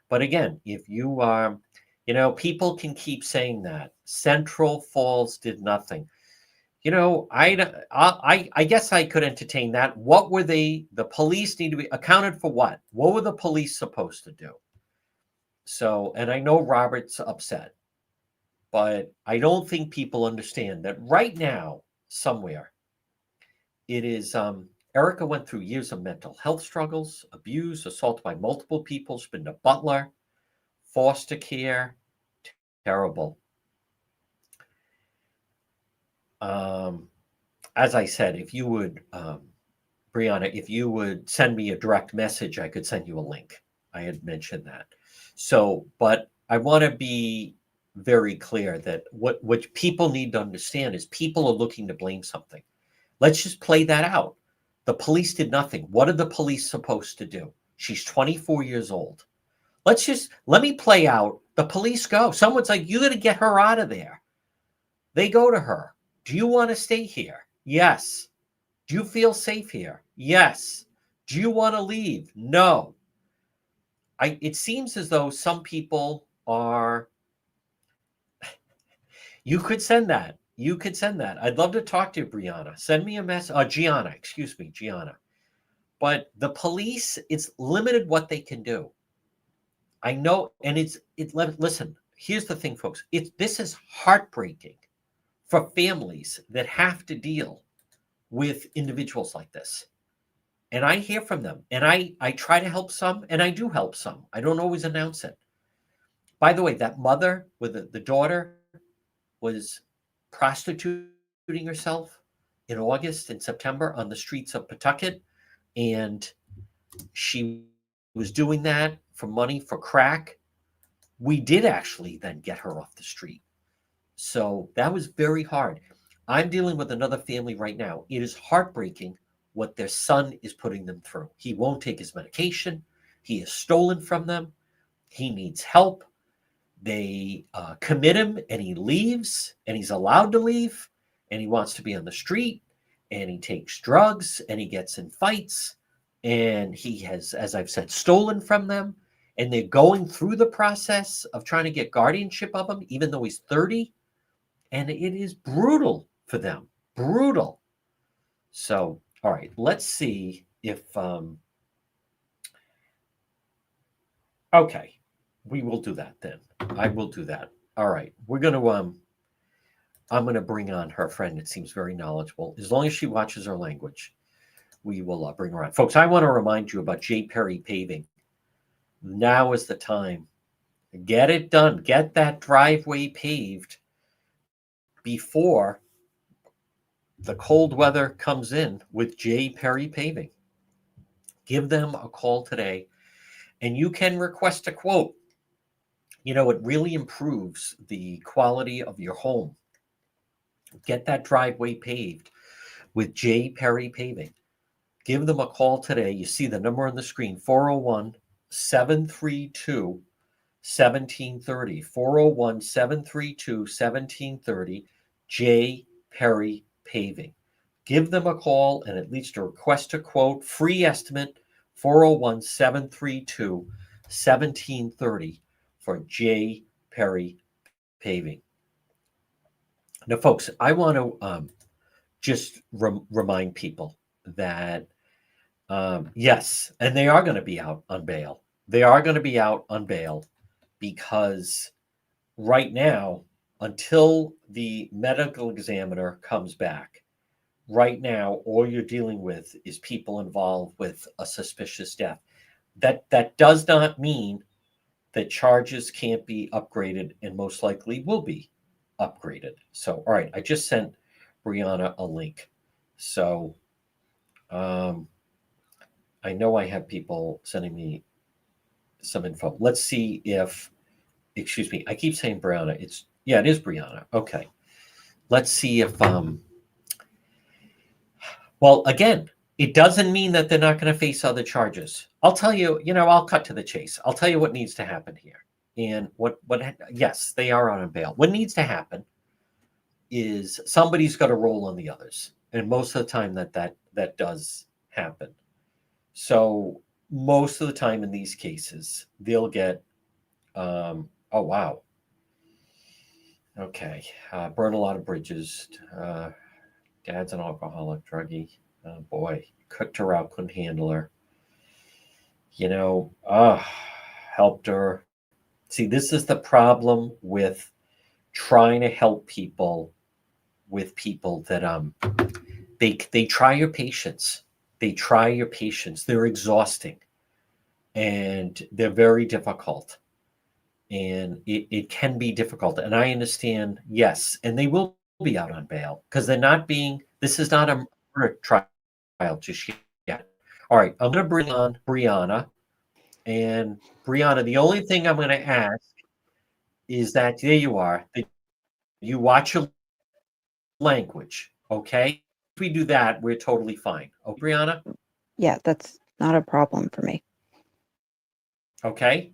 But again, if you are, people can keep saying that. Central Falls did nothing. I guess I could entertain that. What were the police need to be accounted for what? What were the police supposed to do? So, and I know Robert's upset, but I don't think people understand that right now, somewhere, it is, Erica went through years of mental health struggles, abuse, assault by multiple people. She's been to Butler, foster care, terrible. As I said, if you would, Brianna, if you would send me a direct message, I could send you a link. I had mentioned that. So, but I want to be very clear that what people need to understand is people are looking to blame something. Let's just play that out. The police did nothing. What are the police supposed to do? She's 24 years old. Let me play out. The police go. Someone's like, you got to get her out of there. They go to her. Do you want to stay here? Yes. Do you feel safe here? Yes. Do you want to leave? No. It seems as though some people are. You could send that. I'd love to talk to you, Brianna. Send me a message. Gianna. But the police, it's limited what they can do. I know, and listen, here's the thing, folks. This is heartbreaking for families that have to deal with individuals like this. And I hear from them, and I try to help some, and I do help some. I don't always announce it. By the way, that mother with the daughter was prostituting herself in August and September on the streets of Pawtucket, and she was doing that for money for crack. We did actually then get her off the street. So that was very hard. I'm dealing with another family right now. It is heartbreaking what their son is putting them through. He won't take his medication. He is stolen from them. He needs help. They commit him and he leaves and he's allowed to leave and he wants to be on the street and he takes drugs and he gets in fights and he has, as I've said, stolen from them. And they're going through the process of trying to get guardianship of him, even though he's 30. And it is brutal for them. Brutal. So, all right, let's see if, okay, we will do that then. I will do that. All right, we're going to, I'm going to bring on her friend. It seems very knowledgeable. As long as she watches her language, we will bring her on. Folks, I want to remind you about J. Perry Paving. Now is the time. Get it done. Get that driveway paved before the cold weather comes in with J. Perry Paving. Give them a call today, and you can request a quote. You know, it really improves the quality of your home. Get that driveway paved with J. Perry Paving. Give them a call today. You see the number on the screen, 401-732-1730. 401-732-1730. J. Perry Paving. Give them a call and at least request a quote. Free estimate, 401-732-1730 for J. Perry Paving. Now, folks, I want to just remind people that, yes, and they are going to be out on bail. They are going to be out on bail because right now, until the medical examiner comes back, right now, all you're dealing with is people involved with a suspicious death. That does not mean that charges can't be upgraded and most likely will be upgraded. So, all right, I just sent Brianna a link. So, I know I have people sending me some info. Let's see if, excuse me, I keep saying Brianna. It is Brianna. Okay. Let's see if, well, again, it doesn't mean that they're not going to face other charges. I'll tell you, I'll cut to the chase. I'll tell you what needs to happen here. And yes, they are on bail. What needs to happen is somebody's got to roll on the others. And most of the time that does happen. So most of the time in these cases, they'll get, oh, wow. Okay. Burn a lot of bridges. Dad's an alcoholic, druggie. Oh, boy. Cooked her out, couldn't handle her. Helped her. See, this is the problem with trying to help people with people that they try your patience. They try your patience. They're exhausting and they're very difficult. And it can be difficult. And I understand, yes, and they will be out on bail because this is not a murder trial just yet. All right, I'm going to bring on Brianna. And Brianna, the only thing I'm going to ask is that, there you are, that you watch your language, okay? If we do that, we're totally fine. Oh, Brianna? Yeah, that's not a problem for me. Okay?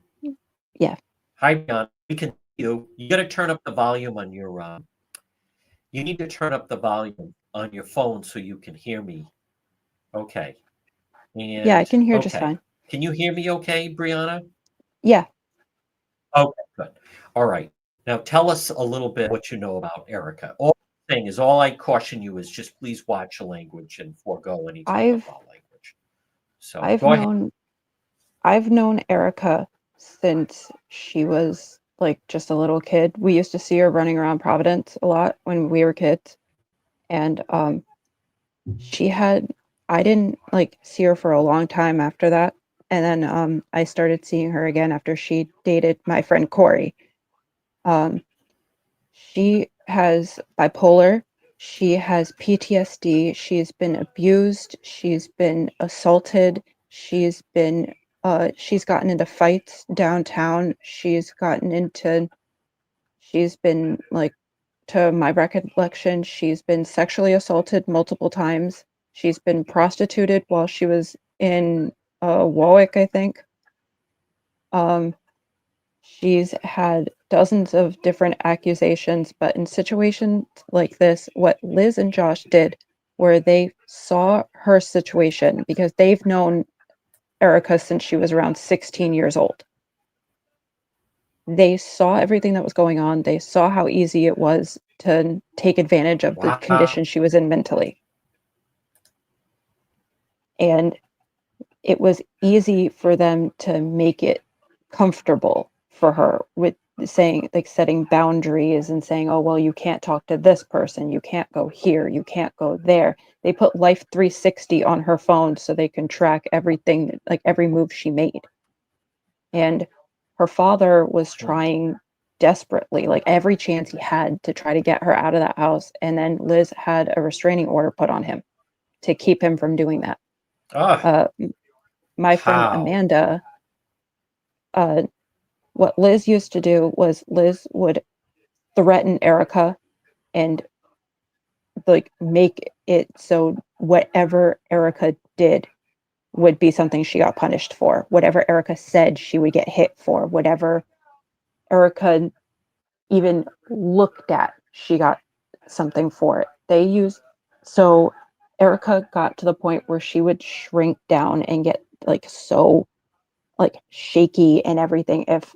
Yeah. Hi, Brianna. We can hear you. You got to turn up the volume on your, you need to turn up the volume on your phone so you can hear me. Okay. And, yeah, I can hear just fine. Can you hear me okay, Brianna? Yeah. Okay, good. All right. Now tell us a little bit what you know about Erica. All I caution you is just please watch the language and forego any type of foul language. So go ahead. I've known Erica since she was like just a little kid. We used to see her running around Providence a lot when we were kids. And I didn't like see her for a long time after that. And then I started seeing her again after she dated my friend Corey. She has bipolar. She has PTSD. She's been abused. She's been assaulted. She's gotten into fights downtown. She's been like, to my recollection, she's been sexually assaulted multiple times. She's been prostituted while she was in Warwick, I think. She's had dozens of different accusations, but in situations like this, what Liz and Josh did, where they saw her situation, because they've known Erica since she was around 16 years old. They saw everything that was going on. They saw how easy it was to take advantage of the Wow. condition she was in mentally. And it was easy for them to make it comfortable for her with saying, like, setting boundaries and saying, oh, well, you can't talk to this person. You can't go here. You can't go there. They put Life 360 on her phone so they can track everything, like every move she made. And her father was trying desperately, like every chance he had, to try to get her out of that house. And then Liz had a restraining order put on him to keep him from doing that. Ah, My friend how? Amanda, what Liz used to do was Liz would threaten Erica and like make it so whatever Erica did would be something she got punished for. Whatever Erica said, she would get hit for. Whatever Erica even looked at, she got something for it. So Erica got to the point where she would shrink down and get like so like shaky and everything if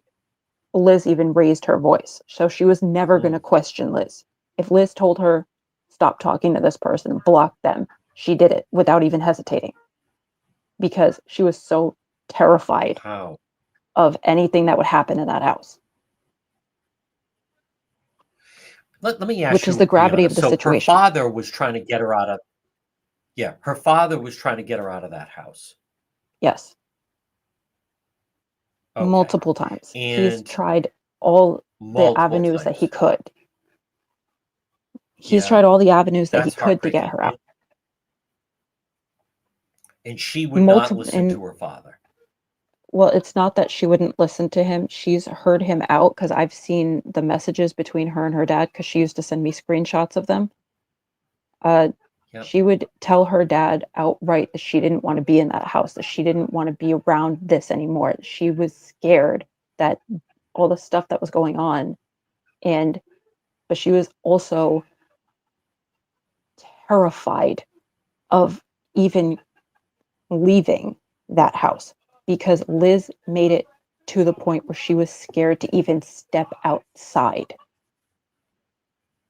Liz even raised her voice. So she was never going to question Liz. If Liz told her, stop talking to this person, block them, she did it without even hesitating because she was so terrified How? of anything that would happen in that house. Let me ask Which is you, the gravity Brianna. of the So her situation. father was trying to get her out of, yeah, her father was trying to get her out of that house. Yes. Okay. Multiple times. He's And tried all the multiple avenues that he times. could. He's Yeah, tried all the avenues that he that's could to get heartbreaking. her out. And she would not Multiple listen and to her father. Well, it's not that she wouldn't listen to him. She's heard him out because I've seen the messages between her and her dad because she used to send me screenshots of them. Yep. She would tell her dad outright that she didn't want to be in that house, that she didn't want to be around this anymore. She was scared that all the stuff that was going on. But she was also terrified of even leaving that house because Liz made it to the point where she was scared to even step outside.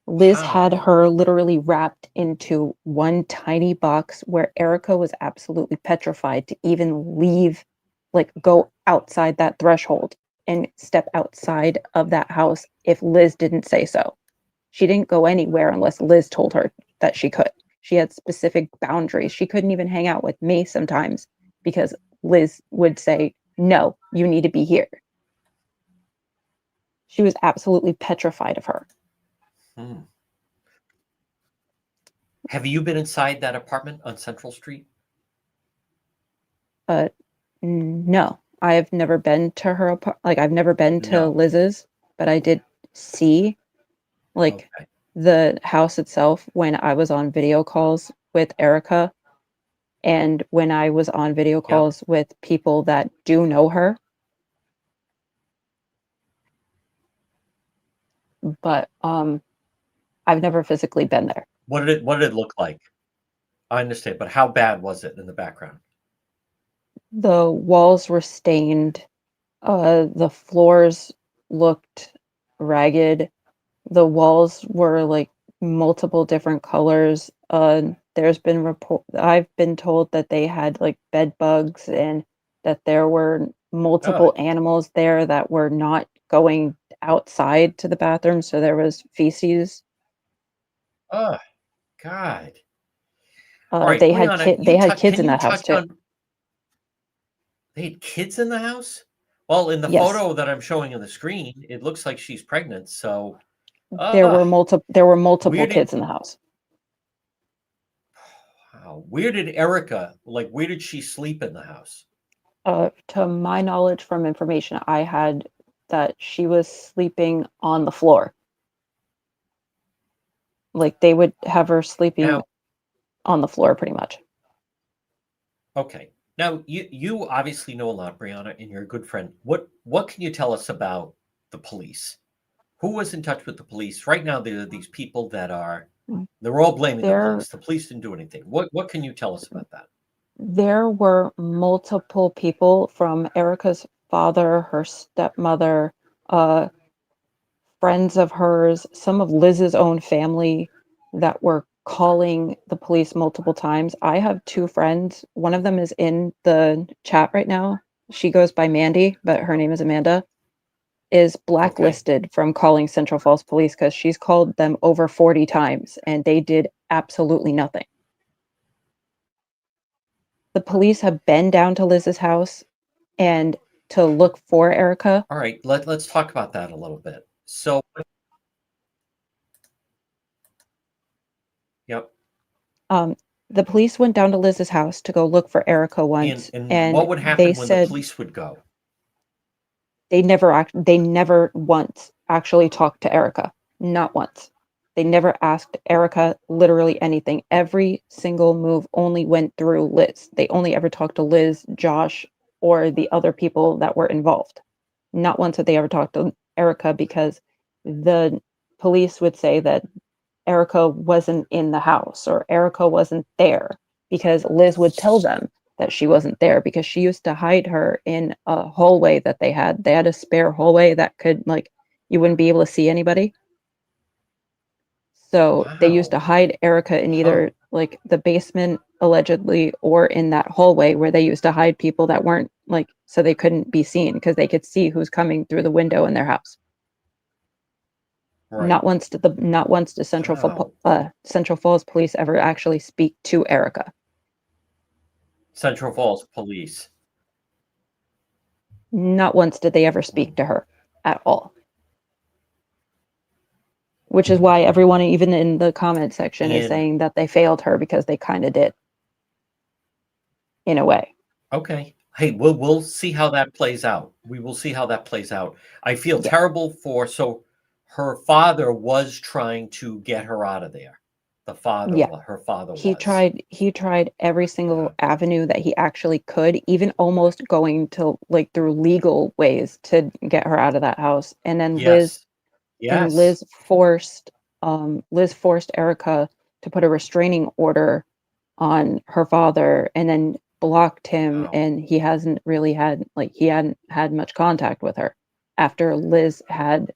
Liz had How? her literally wrapped into one tiny box where Erica was absolutely petrified to even leave, like go outside that threshold and step outside of that house if Liz didn't say so. She didn't go anywhere unless Liz told her that she could. She had specific boundaries. She couldn't even hang out with me sometimes because Liz would say, no, you need to be here. She was absolutely petrified of her. Hmm. Have you been inside that apartment on Central Street? But no, I've never been to her I've never been to No. Liz's, but I did see like Okay. the house itself when I was on video calls with Erica and when I was on video Yep. calls with people that do know her. But I've never physically been there. What did it look like? I understand, but how bad was it in the background? The walls were stained, the floors looked ragged. The walls were like multiple different colors. I've been told that they had like bed bugs and that there were Oh, multiple animals there that were not going outside to the bathroom, so there was feces. oh, God. All right, They had Brianna, they had kids can in you that house touch too. on they had kids in the house? Well, in the Yes, photo that I'm showing on the screen, it looks like she's pregnant. So, there were uh, multiple where did kids in the house. where did Erica where did she sleep in the house? To my knowledge from information I had, that she was sleeping on the floor. Like they would have her sleeping Now, on the floor pretty much. Okay. Now you obviously know a lot, Brianna, and you're a good friend. What can you tell us about the police? Who was in touch with the police? Right now, there are these people that are Mm. they're all blaming the There police. The police didn't do anything. What can you tell us about that? there were multiple people from Erica's father, her stepmother, uh, friends of hers, some of Liz's own family that were calling the police multiple times. I have two friends. One of them is in the chat right now. She goes by Mandy, but her name is Amanda. Is Okay. blacklisted from calling Central Falls Police because she's called them over 40 times and they did absolutely nothing. The police have been down to Liz's house and to look for Erica. All right. Let's talk about that a little bit. So, yep. Um, the police went down to Liz's house to go look for Erica And once, and and what would they happen when the said police would go? they never once actually talked to Erica. Not once. They never asked Erica literally anything. Every single move only went through Liz. They only ever talked to Liz, Josh, or the other people that were involved. Not once did they ever talk to Erica because the police would say that Erica wasn't in the house or Erica wasn't there because Liz would tell them that she wasn't there because she used to hide her in a hallway that they had. They had a spare hallway that could, like, you wouldn't be able to see anybody. So they used to Wow. hide Erica in Huh. either like the basement allegedly or in that hallway where they used to hide people that weren't like so they couldn't be seen because they could see who's coming through the window in their house. Right. Not once did Wow. Central Falls Police ever actually speak to Erica. Central Falls Police. Not once did they ever Hmm. speak to her at all. Which is why everyone, even in the comment section, is And saying that they failed her because they kind of did, in a way. okay. Hey, we'll see how that plays out. We will see how that plays out. I feel Yeah. terrible for so her father was trying to get her out of there. Yeah. Her father He was. tried every Yeah. single avenue that he actually could, even almost going to like through legal ways to get her out of that house. And then Yes. Yes. Liz forced Erica to put a restraining order on her father and then blocked him, Wow. and he hadn't had much contact with her after Liz had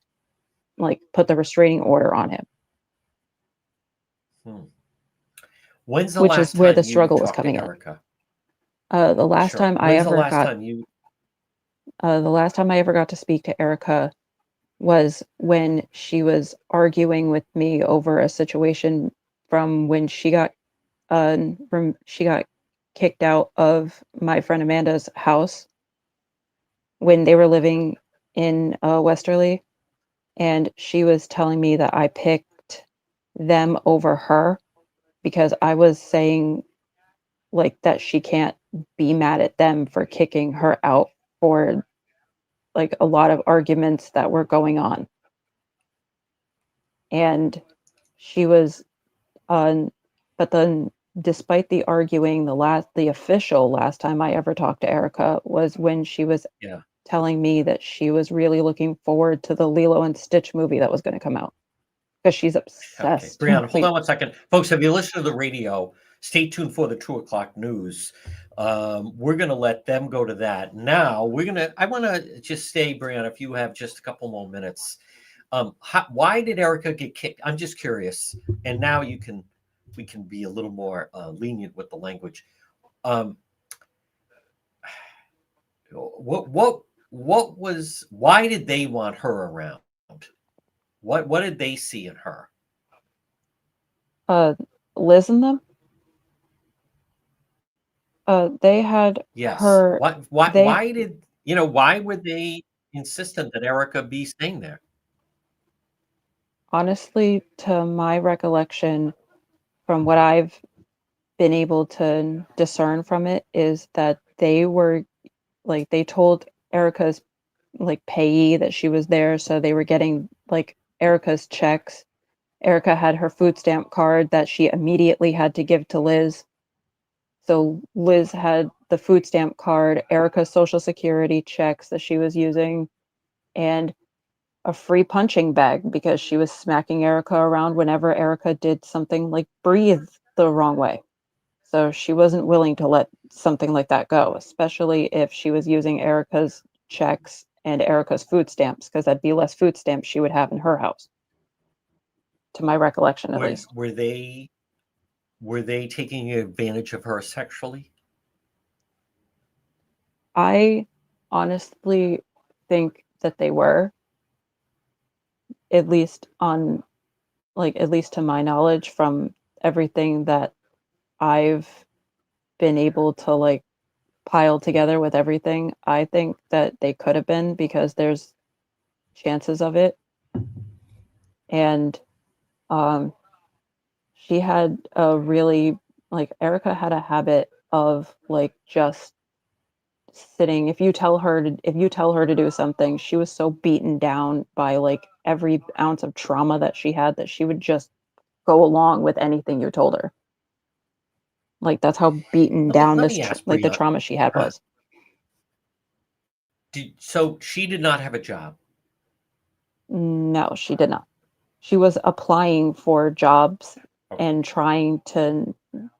like put the restraining order on him, Hmm. When's the which is last where the time you struggle was talked to coming in. Erica? The last Sure. time I When's the ever last got time you the last time I ever got to speak to Erica was when she was arguing with me over a situation from when she got kicked out of my friend Amanda's house when they were living in Westerly, and she was telling me that I picked them over her because I was saying like that she can't be mad at them for kicking her out for like a lot of arguments that were going on. And she was on, but then despite the arguing, the official last time I ever talked to Erica was when she was Yeah. telling me that she was really looking forward to the Lilo and Stitch movie that was going to come out because she's Okay. obsessed Brianna, hold like on one second. Folks, if you listen to the radio, stay tuned for the 2 o'clock news. We're going to let them go to that. Now, I want to just stay, Brianna, if you have just a couple more minutes. Why did Erica get kicked? I'm just curious. And now we can be a little more lenient with the language. Um, why did they want her around? What did they see in her? uh Liz and them. They had Yes. her they Why did why were they insistent that Erica be staying there? honestly, to my recollection, from what I've been able to discern from it, is that they were like they told Erica's like payee that she was there, so they were getting like Erica's checks Erica had her food stamp card that she immediately had to give to Liz. So Liz had the food stamp card, Erica's social security checks that she was using, and a free punching bag because she was smacking Erica around whenever Erica did something like breathe the wrong way. So she wasn't willing to let something like that go, especially if she was using Erica's checks and Erica's food stamps, because that'd be less food stamps she would have in her house, to my recollection at Were, least. were they were they taking advantage of her sexually? I honestly think that they were, at least on at least to my knowledge from everything that I've been able to pile together with everything. I think that they could have been because there's chances of it. And um she had a really Erica had a habit of just sitting. If you tell her to do something, she was so beaten down by every ounce of trauma that she had that she would just go along with anything you told her. That's how beaten Let me down let me ask the Brianna. trauma she had was. So she did not have a job. No, she did not. She was applying for jobs Okay. and trying to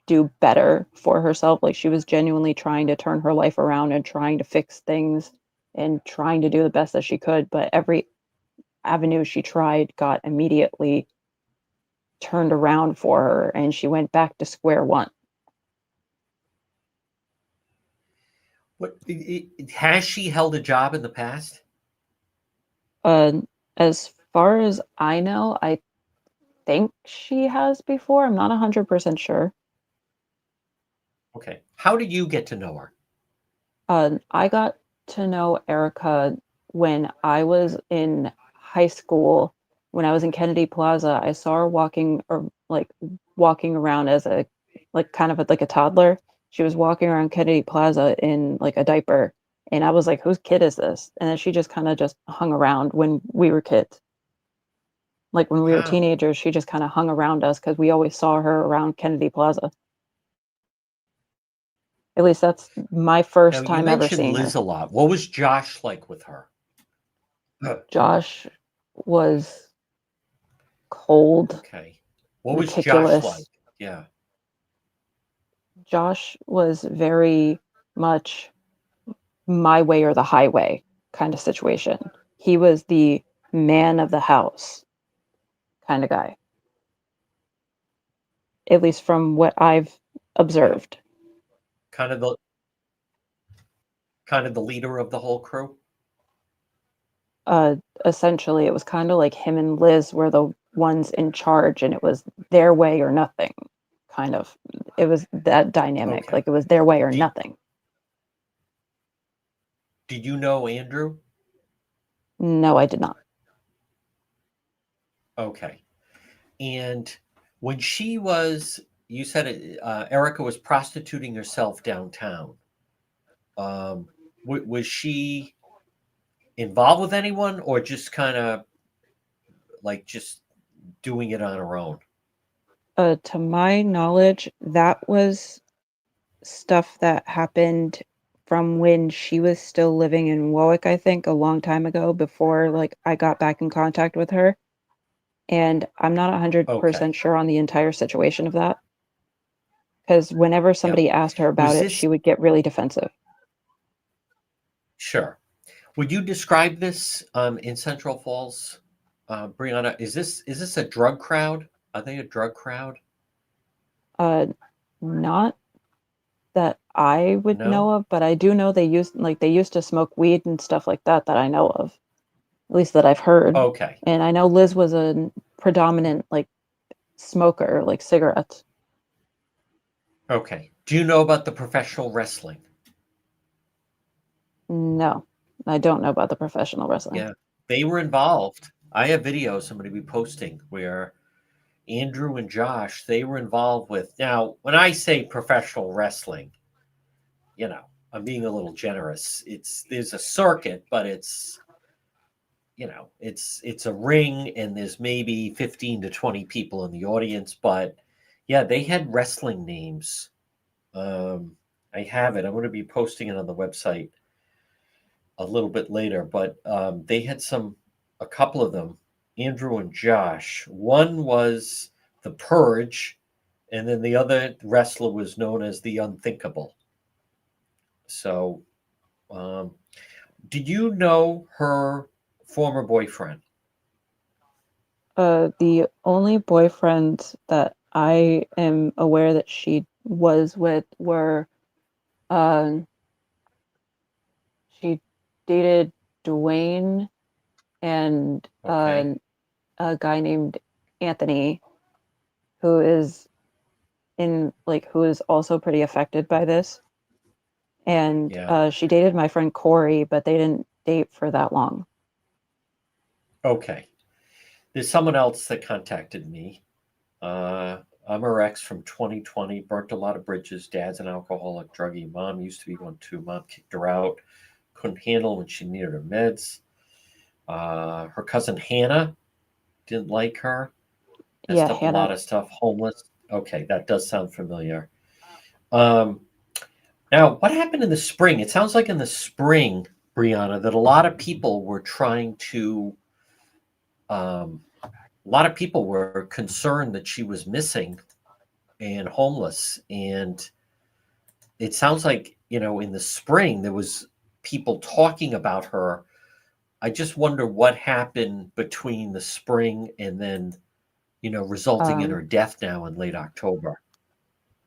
do better for herself. She was genuinely trying to turn her life around and trying to fix things and trying to do the best that she could, but every avenue she tried got immediately turned around for her, and she went back to square one. Has she held a job in the past? Uh, as far as I know, I think she has before. I'm not 100% sure. Okay. How did you get to know her? I got to know Erica when I was in high school. When I was in Kennedy Plaza, I saw her walking around as a kind of like a toddler. She was walking around Kennedy Plaza in a diaper, and I was like, "Whose kid is this?" And then she just kind of just hung around when we were kids. When we were Wow. teenagers, she just kind of hung around us because we always saw her around Kennedy Plaza. At least that's my Now first you time ever mentioned seeing Liz her. a lot. What was Josh like with her? Josh was cold, Okay. What was Josh like? meticulous. Yeah. Josh was very much my way or the highway kind of situation. He was the man of the house kind of guy, at least from what I've Yeah. observed. Kind of the kind of the leader of the whole crew. Uh, Essentially, it was kind of like him and Liz were the ones in charge, and it was their way or nothing. Kind of, it was that dynamic. Okay. It was their way or Did, nothing. did you know Andrew? No, I did not. Okay. And when you said Erica was prostituting herself downtown. Um, was she involved with anyone, or just kind of just doing it on her own? To my knowledge, that was stuff that happened from when she was still living in Warwick, I think, a long time ago before I got back in contact with her. And I'm not Okay. 100% sure on the entire situation of that because whenever Yep. somebody asked her about Was it, this she would get really defensive. sure? Would you describe this in Central Falls, Brianna? Is this a drug crowd? Are they a drug crowd? Uh, Not that I would No. know of, but I do know they used to smoke weed and stuff like that that I know of, at least that I've heard. Okay. And I know Liz was a predominant smoker, cigarettes. Okay. Do you know about the professional wrestling? No, I don't know about the professional wrestling. Yeah, they were involved. I have videos I'm going to be posting where Andrew and Josh, they were involved with. Now, when I say professional wrestling, I'm being a little generous. There's a circuit, but it's it's a ring and there's maybe 15 to 20 people in the audience, but yeah, they had wrestling names. Um, I have it. I'm going to be posting it on the website a little bit later, but they had a couple of them, Andrew and Josh. One was the Purge, and then the other wrestler was known as the Unthinkable. So, um, did you know her former boyfriend? The only boyfriends that I am aware that she was with were, um, she dated Dwayne and Okay. a guy named Anthony, who is who is also pretty affected by this. And Yeah. she dated my friend Corey, but they didn't date for that long. Okay. There's someone else that contacted me. Uh, I'm her ex from 2020, burnt a lot of bridges. Dad's an alcoholic, druggie. Mom used to be one too. Mom kicked her out, couldn't handle when she needed her meds. Her cousin Hannah didn't like her, Yeah, messed up a Hannah. lot of stuff, homeless. Okay, that does sound familiar. Um, Now, what happened in the spring? It sounds like in the spring, Brianna, that a lot of people were trying to, a lot of people were concerned that she was missing and homeless. And it sounds like, in the spring, there was people talking about her. I just wonder what happened between the spring and then, resulting in Um, her death now in late October.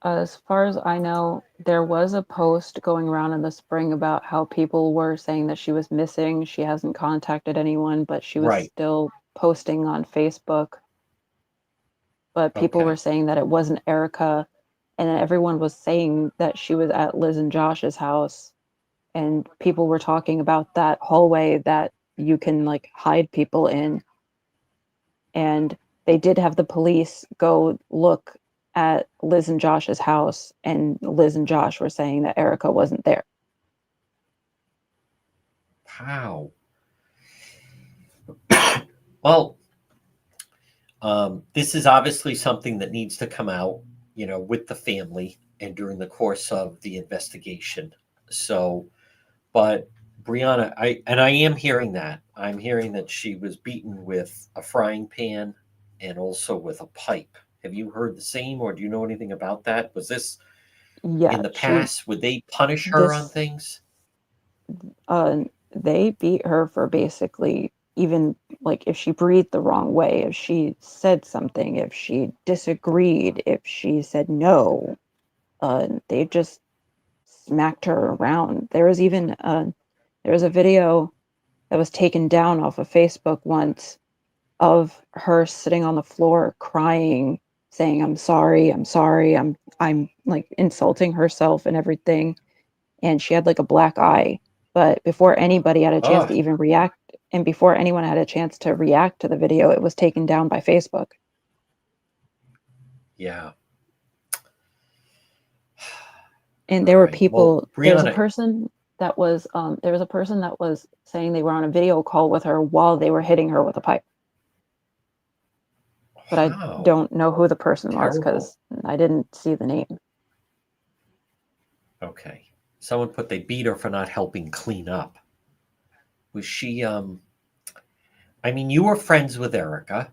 as far as I know, there was a post going around in the spring about how people were saying that she was missing. She hasn't contacted anyone, but she was Right. still posting on Facebook. But people were Okay. saying that it wasn't Erica, and then everyone was saying that she was at Liz and Josh's house, and people were talking about that hallway that you can like hide people in, and they did have the police go look at Liz and Josh's house, and Liz and Josh were saying that Erica wasn't there. Wow. Well, this is obviously something that needs to come out, with the family and during the course of the investigation. So, but Brianna, I am hearing that. I'm hearing that she was beaten with a frying pan and also with a pipe. Have you heard the same, or do you know anything about that? Was this Yeah, in the she past? Would they punish her on this things? uh they beat her for basically even like if she breathed the wrong way, if she said something, if she disagreed, if she said no, they just smacked her around. There was a video that was taken down off of Facebook once of her sitting on the floor crying, saying, I'm sorry, I'm like insulting herself and everything. And she had like a black eye. But before anybody had a chance Oh, to even react, and before anyone had a chance to react to the video, it was taken down by Facebook. yeah. And All there were right. Well, people, Brianna, there was a person that was saying they were on a video call with her while they were hitting her with a pipe. But I wow, don't know who the person was terrible. because I didn't see the name. Okay. Someone put they beat her for not helping clean up. Was she I mean, you were friends with Erica.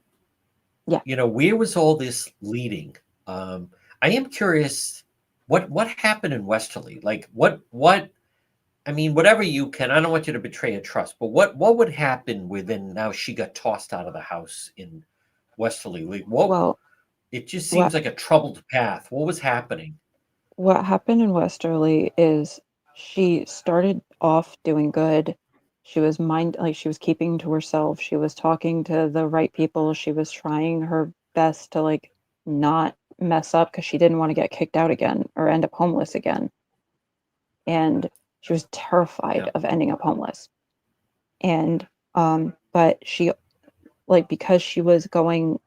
Yeah. Where was all this leading? Um, I am curious what happened in Westerly? Like what I mean, whatever you can, I don't want you to betray a trust, but what would happen within now she got tossed out of the house in Westerly? Like what Well, it just seems what like a troubled path. What was happening? what happened in Westerly is she started off doing good. She was keeping to herself. She was talking to the right people. She was trying her best to like not mess up because she didn't want to get kicked out again or end up homeless again. And she was Yeah. terrified of ending up homeless. And but she because she was going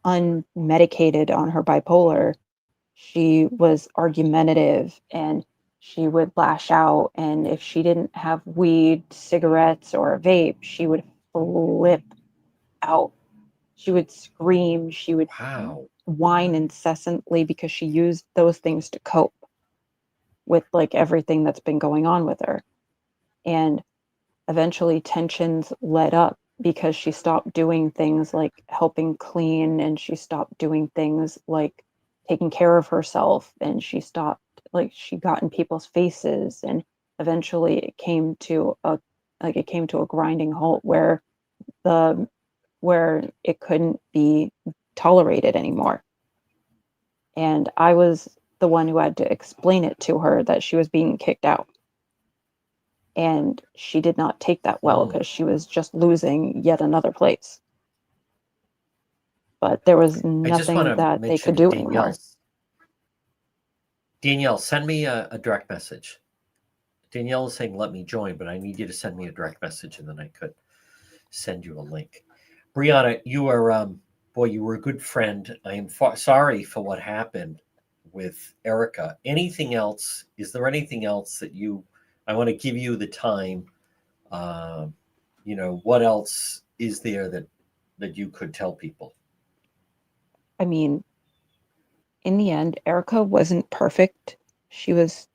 unmedicated on her bipolar, she was argumentative and she would lash out. And if she didn't have weed, cigarettes, or a vape, she would flip out. She would scream. She would Wow. whine incessantly because she used those things to cope with like everything that's been going on with her. And eventually tensions let up because she stopped doing things like helping clean, and she stopped doing things like taking care of herself, and she stopped, like, she got in people's faces, and eventually it came to a grinding halt the where it couldn't be tolerated anymore. And I was the one who had to explain it to her that she was being kicked out. And she did not take that well Mm. because she was just losing yet another place. But there was I just want nothing to that they mention could to do anymore. Danielle, send me a direct message. Danielle is saying, let me join, but I need you to send me a direct message and then I could send you a link. Brianna, you are, boy, you were a good friend. I am sorry for what happened with Erica. Anything else? Is there anything else that I want to give you the time. What else is there that you could tell people? I mean, in the end, Erica wasn't perfect. She was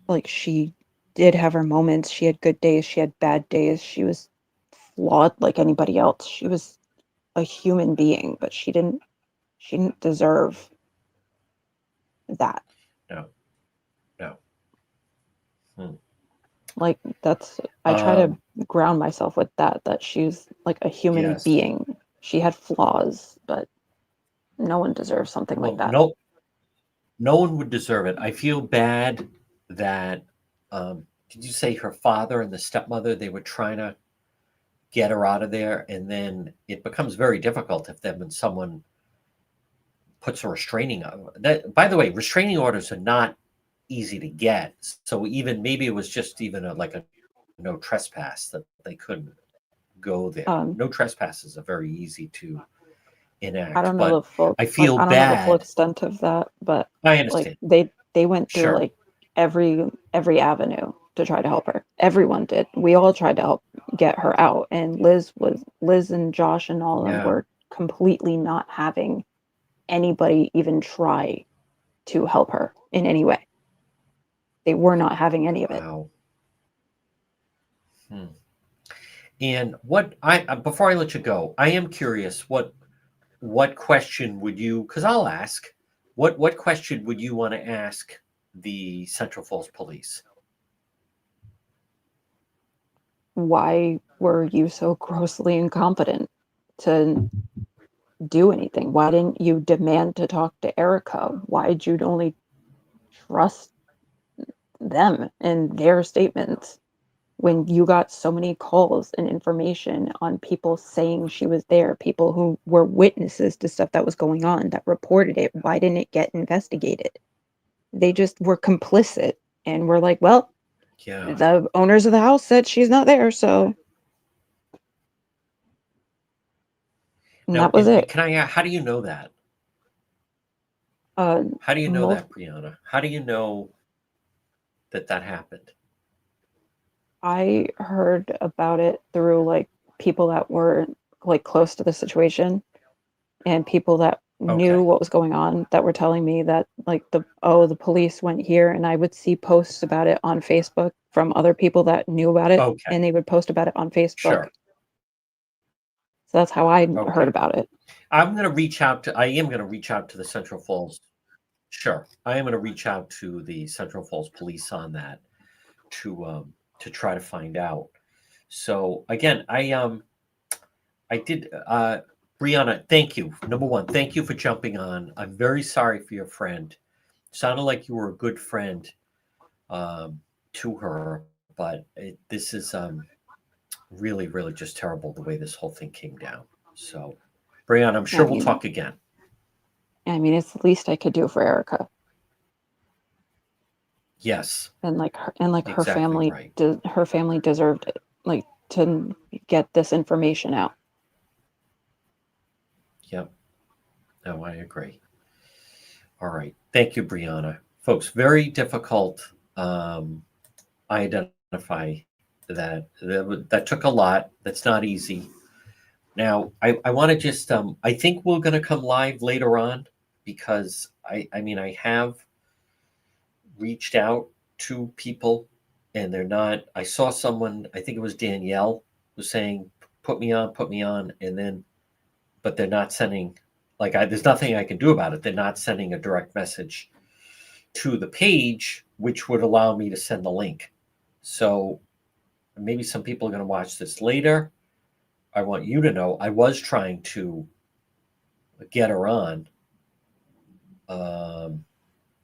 like, she did have her moments. She had good days, she had bad days. She was flawed like anybody else. She was a human being, but she didn't deserve that. No, no. Hmm. Like, I try to Um, ground myself with that she's like a human yes. being. She had flaws, but no one deserves something like Well, that. no one would deserve it. I feel bad that, did you say her father and the stepmother, they were trying to get her out of there, and then it becomes very difficult if then when someone puts a restraining order. That, by the way, restraining orders are not easy to get. So even maybe it was just even like a no trespass that they couldn't go there. Um, No trespasses are very easy to I enact, don't know but the full I like, feel I don't know the full bad. extent of that, but, I like, understand. they went through, Sure. like, every avenue to try to help her. Everyone did. We all tried to help get her out, and Liz and Josh and all of them Yeah. were completely not having anybody even try to help her in any way. They were not having any of it. Wow. Hmm. And what I before I let you go, I am curious what question would you, because I'll ask, what question would you want to ask the Central Falls Police? Why were you so grossly incompetent to do anything? Why didn't you demand to talk to Erica? Why'd you only trust them and their statements when you got so many calls and information on people saying she was there, people who were witnesses to stuff that was going on that reported it? Why didn't it get investigated? They just were complicit and were like, well, Yeah. the owners of the house said she's not there, so and Now, that was it. can I? How do you know that? Uh, How do you know most that, Brianna? How do you know that happened? I heard about it through like people that were like close to the situation and people that knew Okay. what was going on that were telling me that like the police went here, and I would see posts about it on Facebook from other people that knew about it, Okay. and they would post about it on Facebook. Sure. So that's how I heard Okay. about it. I am going to reach out to the Central Falls. Sure. I am going to reach out to the Central Falls Police on that to try to find out. So again, I did Brianna, thank you. Number one, thank you for jumping on. I'm very sorry for your friend. Sounded like you were a good friend to her, but this is really, really just terrible the way this whole thing came down. So, Brianna, I'm I sure we'll mean, talk again. it's the least I could do for Erica, Yes, and exactly right. her family deserved it, like, to get this information out. Yep. No, I agree. All right. Thank you, Brianna. Folks, very difficult identify that took a lot. That's not easy. Now, I want to just I think we're going to come live later on because I mean I have reached out to people and they're not. I saw someone, I think it was Danielle, was saying put me on, and then but they're not sending, like, there's nothing I can do about it. They're not sending a direct message to the page, which would allow me to send the link. So maybe some people are going to watch this later. I want you to know I was trying to get her on,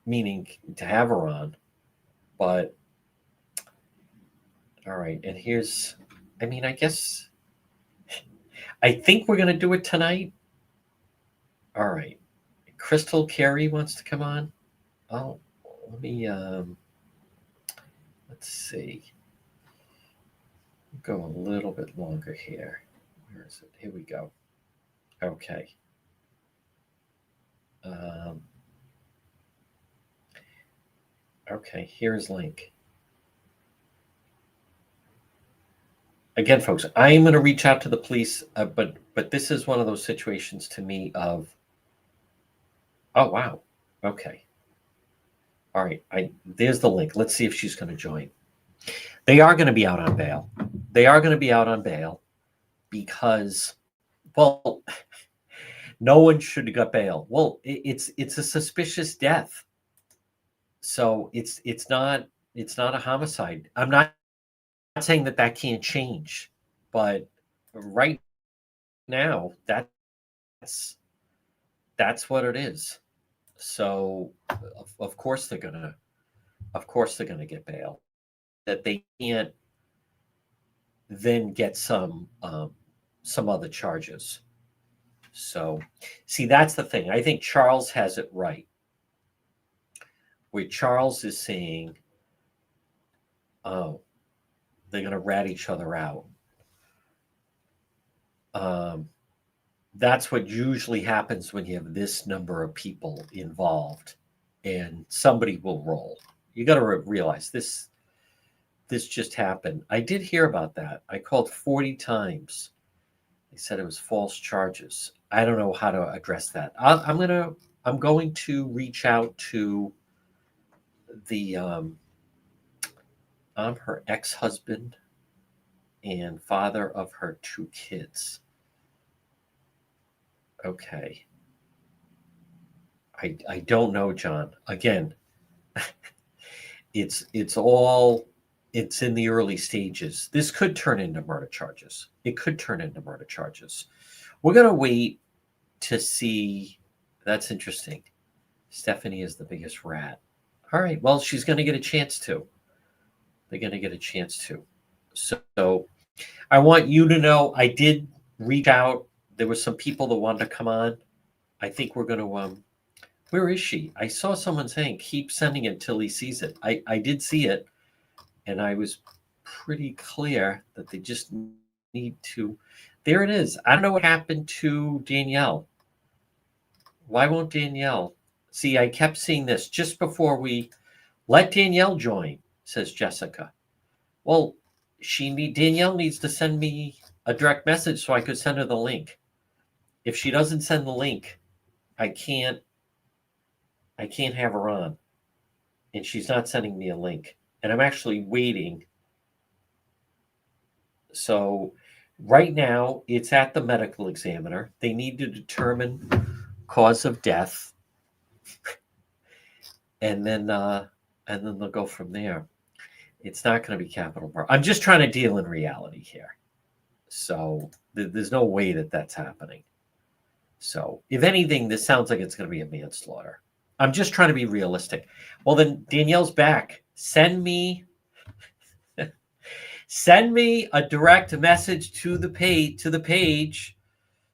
meaning to have her on, but all right. And here's, I mean, I guess, I think we're going to do it tonight. All right. Crystal Carey wants to come on. Oh, let me, let's see. Go a little bit longer here. Where is it? Here we go. Okay. Okay, here's link. Again, folks, I'm going to reach out to the police, but this is one of those situations to me of, oh wow, okay, all right. There's the link. Let's see if she's going to join. They are going to be out on bail. They are going to be out on bail because, well, no one should have got bail. Well, it's a suspicious death, so it's not a homicide. I'm not saying that can't change, but right now that's what it is. So of course they're gonna get bail. That they can't then get some other charges. So see, that's the thing. I think Charles has it right, where Charles is saying, oh, they're going to rat each other out. That's what usually happens when you have this number of people involved and somebody will roll. You got to realize this just happened. I did hear about that. I called 40 times. They said it was false charges. I don't know how to address that. I'm going to reach out to the her ex-husband and father of her 2 kids. Okay. I don't know, John. Again, it's in the early stages. This could turn into murder charges. It could turn into murder charges. We're going to wait to see. That's interesting. Stephanie is the biggest rat. All right. Well, she's going to get a chance to. They're going to get a chance to. So I want you to know I did reach out. There were some people that wanted to come on. I think we're going to, where is she? I saw someone saying, keep sending it till he sees it. I did see it. And I was pretty clear that they just need to, there it is. I don't know what happened to Danielle. Why won't Danielle? See, I kept seeing this just before we let Danielle join, says Jessica. Well, Danielle needs to send me a direct message so I could send her the link. If she doesn't send the link, I can't have her on. And she's not sending me a link. And I'm actually waiting. So right now it's at the medical examiner. They need to determine cause of death. And then they'll go from there. It's not going to be capital murder. I'm just trying to deal in reality here. So there's no way that that's happening. So if anything, this sounds like it's going to be a manslaughter. I'm just trying to be realistic. Well, then Danielle's back. Send me a direct message to the page.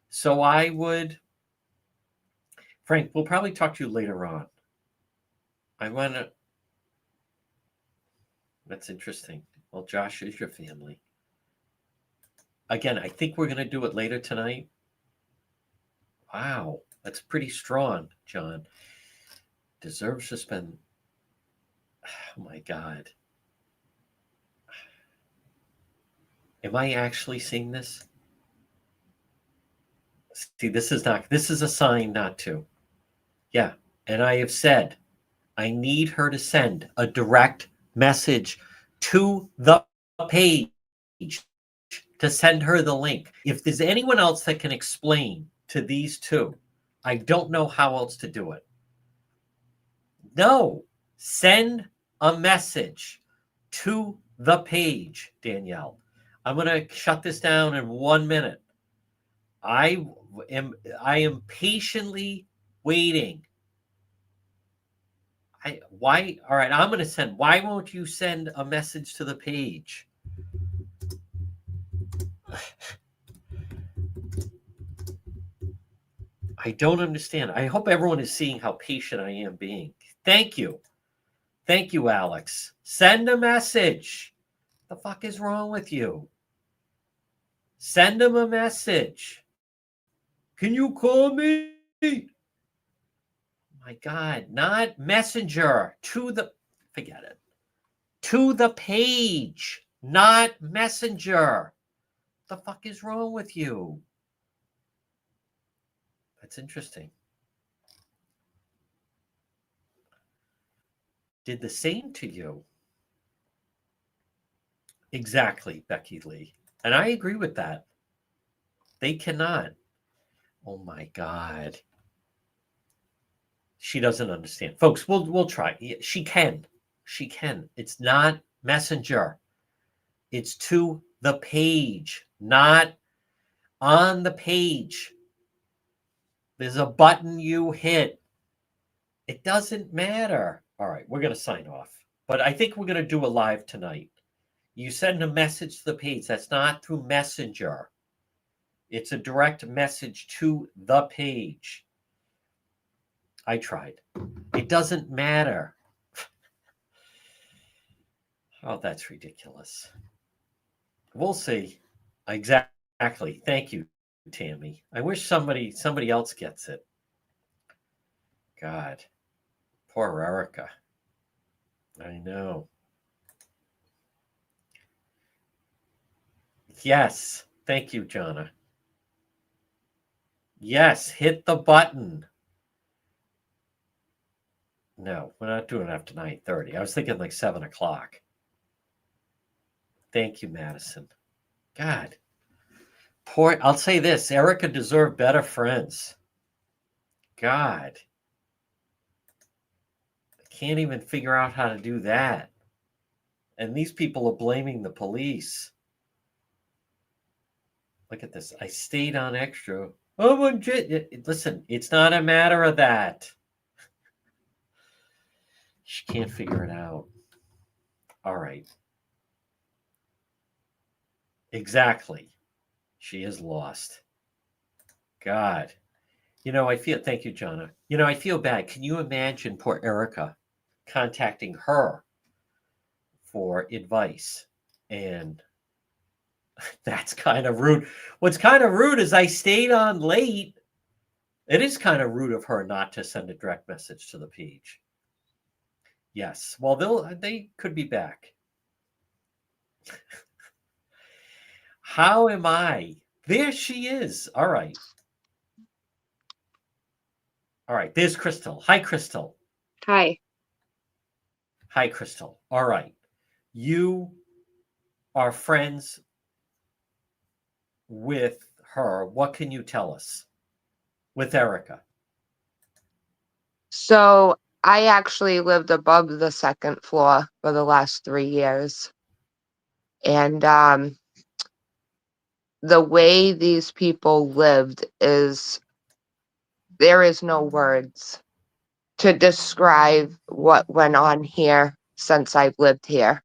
So I would, Frank, we'll probably talk to you later on. That's interesting. Well, Josh is your family. Again, I think we're going to do it later tonight. Wow, that's pretty strong, John. Deserves to spend. Oh my God. Am I actually seeing this? See, this is a sign not to. Yeah. And I have said, I need her to send a direct message to the page to send her the link. If there's anyone else that can explain to these two, I don't know how else to do it. No, send a message to the page, Danielle. I'm going to shut this down in 1 minute. I am patiently waiting. Why? All right, I'm going to send. Why won't you send a message to the page? I don't understand. I hope everyone is seeing how patient I am being. Thank you. Thank you, Alex. Send a message. The fuck is wrong with you? Send him a message. Can you call me? My God, not messenger. Forget it. To the page, not messenger. The fuck is wrong with you? That's interesting. Did the same to you. Exactly, Becky Lee. And I agree with that. They cannot. Oh my God. She doesn't understand. Folks, we'll try. She can. She can. It's not messenger. It's to the page, not on the page. There's a button you hit. It doesn't matter. All right, we're going to sign off. But I think we're going to do a live tonight. You send a message to the page. That's not through Messenger. It's a direct message to the page. I tried. It doesn't matter. Oh, that's ridiculous. We'll see. Exactly. Thank you, Tammy. I wish somebody else gets it. God. Poor Erica. I know. Yes. Thank you, Jonna. Yes, hit the button. No, we're not doing it after 9:30. I was thinking like 7 o'clock. Thank you, Madison. God. Poor, I'll say this, Erica deserved better friends. God. I can't even figure out how to do that. And these people are blaming the police. Look at this. I stayed on extra. Oh, listen, it's not a matter of that. She can't figure it out. All right. Exactly. She is lost. God. I feel, thank you, Jonna. I feel bad. Can you imagine poor Erica contacting her for advice? And that's kind of rude. What's kind of rude is I stayed on late. It is kind of rude of her not to send a direct message to the page. Yes. Well, they could be back. How am I? There she is. All right. All right. There's Crystal. Hi, Crystal. Hi. Hi, Crystal. All right. You are friends with her. What can you tell us with Erica? So I actually lived above the second floor for the last 3 years. And the way these people lived there is no words to describe what went on here since I've lived here.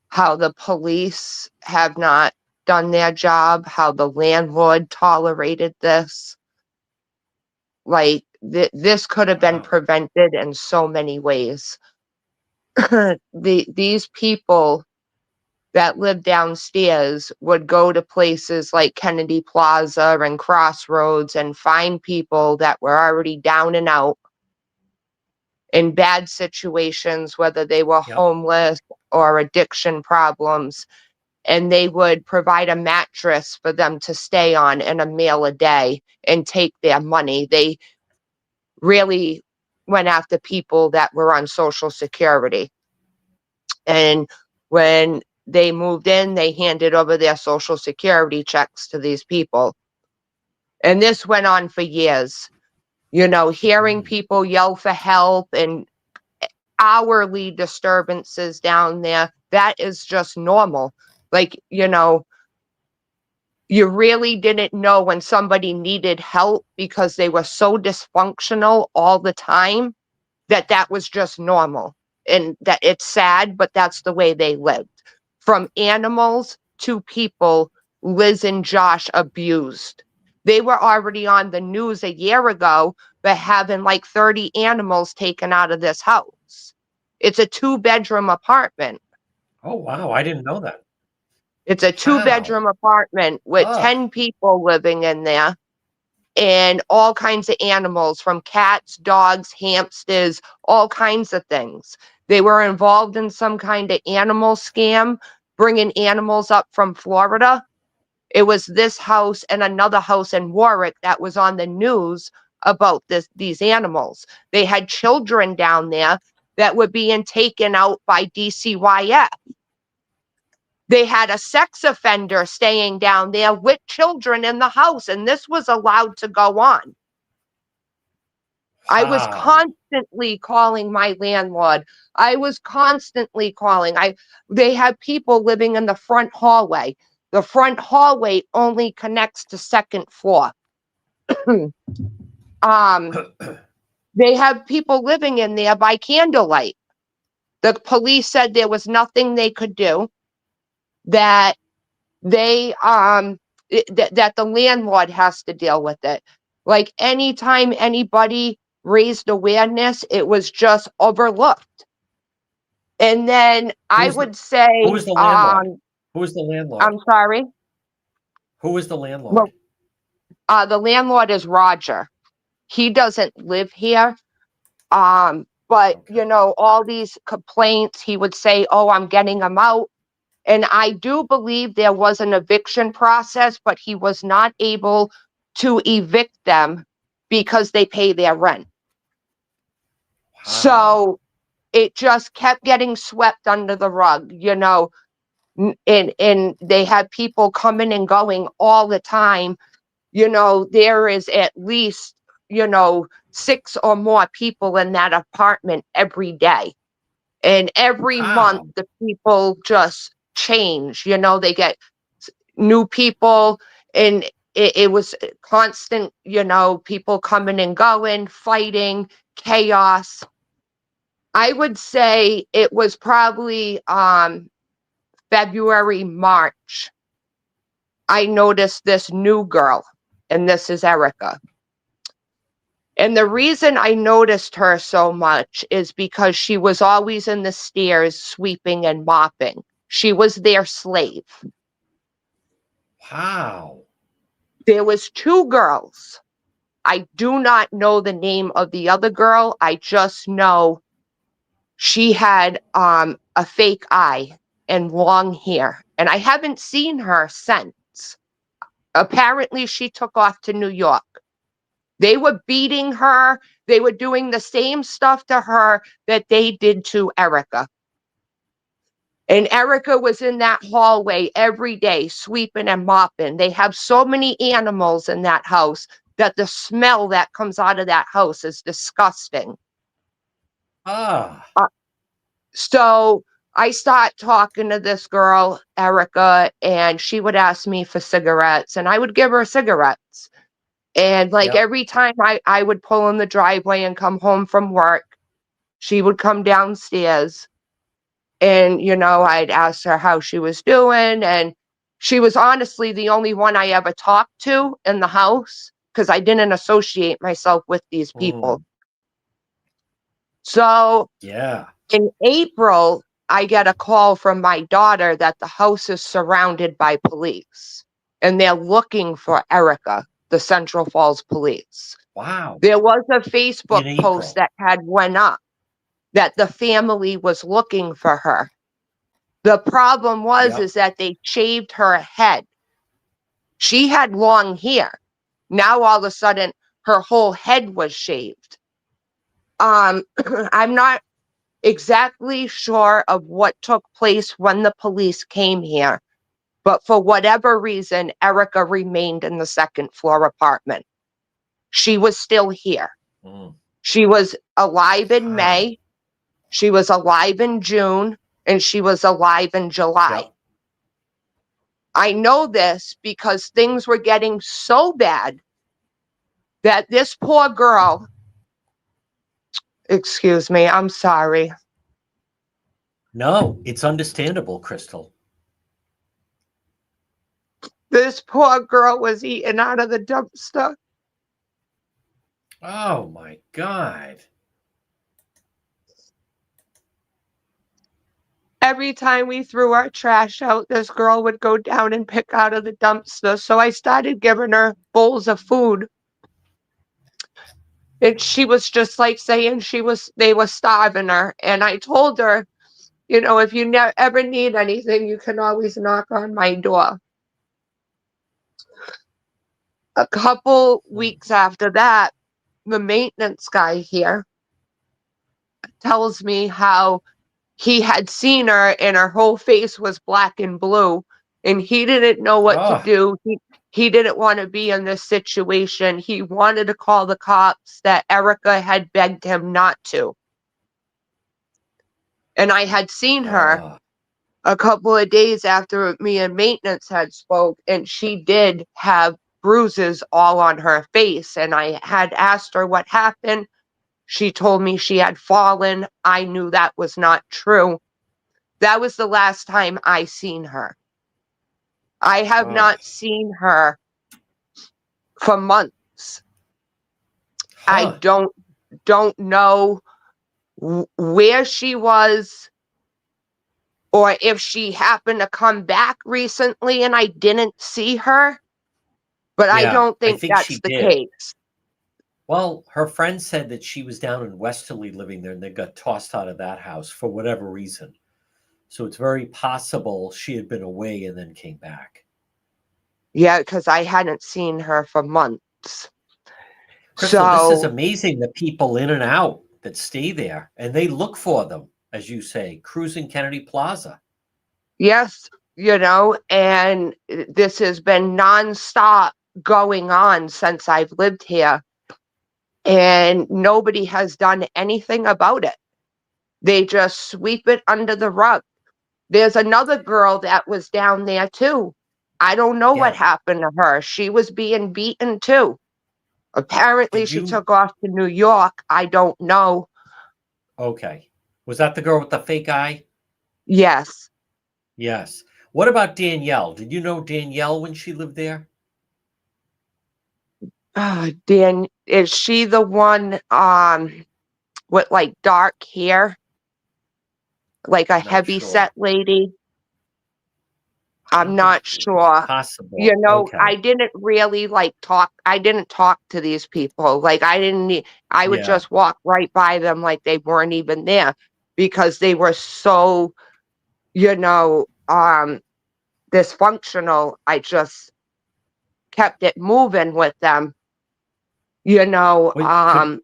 How the police have not done their job, how the landlord tolerated this. Like, this could have been Wow. prevented in so many ways. These people that live downstairs would go to places like Kennedy Plaza and Crossroads and find people that were already down and out in bad situations, whether they were Yep. homeless or addiction problems, and they would provide a mattress for them to stay on and a meal a day and take their money. They really went after people that were on Social Security. And when they moved in, they handed over their Social Security checks to these people. And this went on for years. You know, hearing people yell for help and hourly disturbances down there, that is just normal. Like, you know, you really didn't know when somebody needed help because they were so dysfunctional all the time that that was just normal. And that it's sad, but that's the way they lived. From animals to people, Liz and Josh abused. They were already on the news a year ago, but having like 30 animals taken out of this house. It's a 2-bedroom apartment. Oh, wow. I didn't know that. It's a 2-bedroom apartment with Ugh. 10 people living in there and all kinds of animals, from cats, dogs, hamsters, all kinds of things. They were involved in some kind of animal scam, bringing animals up from Florida. It was this house and another house in Warwick that was on the news about these animals. They had children down there that were being taken out by DCYF. They had a sex offender staying down there with children in the house, and this was allowed to go on. I was Wow. constantly calling my landlord. I was constantly calling. They had people living in the front hallway. The front hallway only connects to second floor. They have people living in there by candlelight. The police said there was nothing they could do, that they that the landlord has to deal with it. Like, anytime anybody raised awareness, it was just overlooked. And then I would say, who was the landlord? Who was the landlord? I'm sorry. Who was the landlord? Well, the landlord is Roger. He doesn't live here. But Okay. you know, all these complaints, he would say, "Oh, I'm getting them out." And I do believe there was an eviction process, but he was not able to evict them because they pay their rent. Wow. So it just kept getting swept under the rug, you know, and they had people coming and going all the time. You know, there is at least, you know, 6 or more people in that apartment every day. And every month, Wow. the people just change. You know, they get new people, and it was constant, you know, people coming and going, fighting, chaos. I would say it was probably February, March. I noticed this new girl, and this is Erica. And the reason I noticed her so much is because she was always in the stairs sweeping and mopping. She was their slave. Wow. There was 2 girls. I do not know the name of the other girl. I just know she had a fake eye and long hair. And I haven't seen her since. Apparently, she took off to New York. They were beating her. They were doing the same stuff to her that they did to Erica. And Erica was in that hallway every day, sweeping and mopping. They have so many animals in that house that the smell that comes out of that house is disgusting. Ah. So I start talking to this girl, Erica, and she would ask me for cigarettes, and I would give her cigarettes. And like Yep. every time I would pull in the driveway and come home from work, she would come downstairs, and, you know, I'd ask her how she was doing. And she was honestly the only one I ever talked to in the house because I didn't associate myself with these people. So Yeah. in April, I get a call from my daughter that the house is surrounded by police and they're looking for Erica, the Central Falls Police. Wow. There was a Facebook In post April. that had went up that the family was looking for her. The problem was Yep. is that they shaved her head. She had long hair. Now all of a sudden her whole head was shaved. I'm not exactly sure of what took place when the police came here, but for whatever reason, Erica remained in the second floor apartment. She was still here. Mm. She was alive in Wow. May, she was alive in June, and she was alive in July. Yep. I know this because things were getting so bad that this poor girl, excuse me, I'm sorry. No, it's understandable, Crystal. This poor girl was eaten out of the dumpster. Oh my God. Every time we threw our trash out, this girl would go down and pick out of the dumpster. So I started giving her bowls of food. And she was just like saying they were starving her. And I told her, if you ever need anything, you can always knock on my door. A couple weeks after that, the maintenance guy here tells me how he had seen her and her whole face was black and blue, and he didn't know what to Oh, do. He didn't want to be in this situation. He wanted to call the cops that Erica had begged him not to. And I had seen her oh, a couple of days after me and maintenance had spoke, and she did have bruises all on her face. And I had asked her what happened. She told me she had fallen. I knew that was not true. That was the last time I seen her. I have oh. not seen her for months. I Huh. don't know where she was, or if she happened to come back recently and I didn't see her, but I Yeah, don't I think think that's she the did. case. Well, her friend said that she was down in Westerly living there and they got tossed out of that house for whatever reason. So it's very possible she had been away and then came back. Yeah, because I hadn't seen her for months. Crystal, this is So, amazing, the people in and out that stay there and they look for them, as you say, cruising Kennedy Plaza. yes, and this has been nonstop going on since I've lived here, and nobody has done anything about it. They just sweep it under the rug. There's another girl that was down there too. I don't know what Yeah. happened to her. She was being beaten too. Apparently, Did she you? took off to New York. I don't know. Okay. Was that the girl with the fake eye? Yes. Yes. What about Danielle? Did you know Danielle when she lived there? Dan, is she the one with like dark hair? Like a Not heavy sure. set lady? I I'm don't think not sure. possible. I Okay. didn't really I didn't talk to these people. Like I would Yeah. just walk right by them like they weren't even there because they were so, you know, um, dysfunctional. I just kept it moving with them, you know. Well,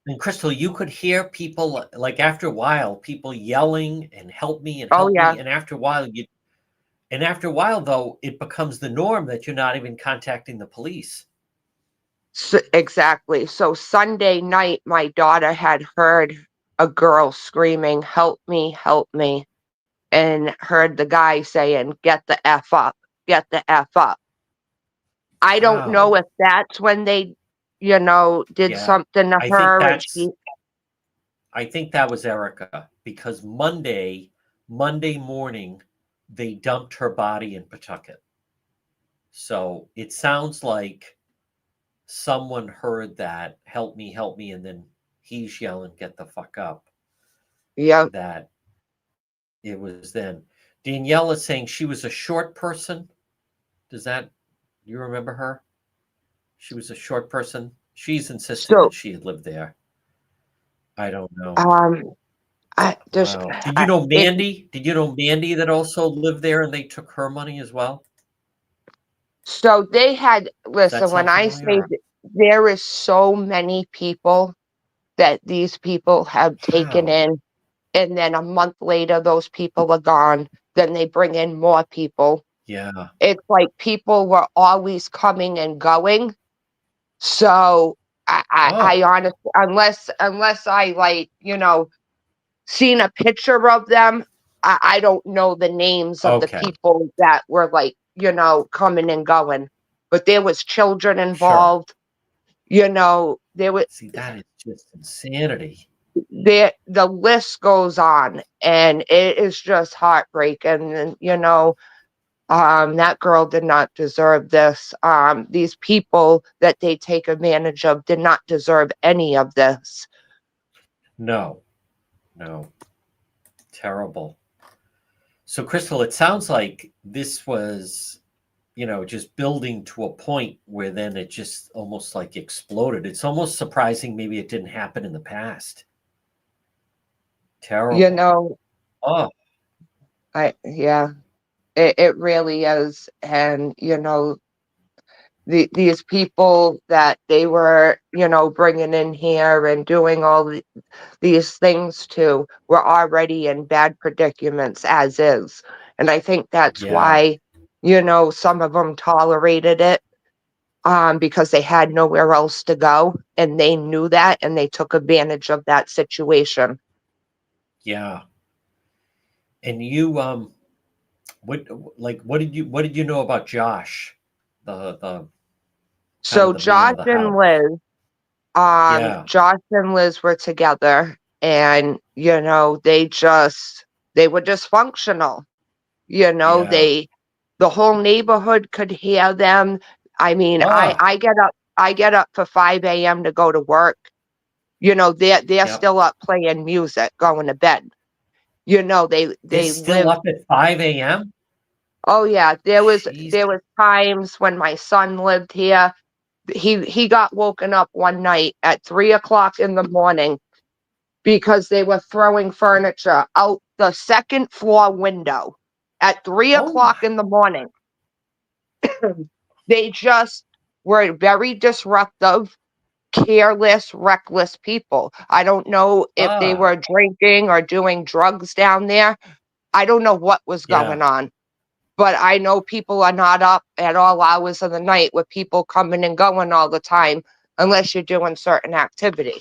and Crystal, you could hear people like after a while, people yelling and Oh help yeah. me. And after a while though, it becomes the norm that you're not even contacting the police. Exactly. So Sunday night, my daughter had heard a girl screaming, help me," and heard the guy saying, "Get the F up, get the F up." I don't know Wow. if that's when they, did Yeah. something to I think her and that's I think that was Erica because Monday morning, they dumped her body in Pawtucket. So it sounds like someone heard that, help me, and then he's yelling, get the fuck up. yeah. That it was then. Danielle is saying she was a short person. You remember her? She was a short person. She's insisting So that she had lived there. I don't know. um I just, Wow. Did you know it, Mandy? Did you know Mandy that also lived there and they took her money as well? so they had, Does that listen, when sound I familiar? say there is so many people that these people have taken Wow. in, and then a month later, those people are gone. Then they bring in more people. Yeah. It's like people were always coming and going. So I Oh, honestly, unless I like, seen a picture of them, I don't know the names of the okay. people that were like, coming and going. But there was children Sure. involved, there was See, that is just insanity. the list goes on, and it is just heartbreaking. And that girl did not deserve this. These people that they take advantage of did not deserve any of this. No, no. Terrible. So, Crystal, it sounds like this was, just building to a point where then it just almost like exploded. It's almost surprising maybe it didn't happen in the past. You Terrible. know, Oh, yeah, it really is. And these people that they were, bringing in here and doing all these things to were already in bad predicaments as is. And I think that's yeah. why, some of them tolerated it, because they had nowhere else to go, and they knew that, and they took advantage of that situation. Yeah. And you, what, what did you know about Josh? The kind So of the man of the house. Yeah. Josh and Liz were together, and they were dysfunctional. Yeah. The whole neighborhood could hear them. I mean, Ah, I get up for 5 a.m. to go to work. They're yep. still up playing music, going to bed. They're They still live. up at 5 a.m.? Oh yeah, Jeez. there was times when my son lived here. He got woken up one night at 3 o'clock in the morning because they were throwing furniture out the second floor window at three Oh o'clock my. in the morning. They just were very disruptive, careless, reckless people. I don't know if they Ah, were drinking or doing drugs down there. I don't know what was yeah. going on. But I know people are not up at all hours of the night with people coming and going all the time unless you're doing certain activity.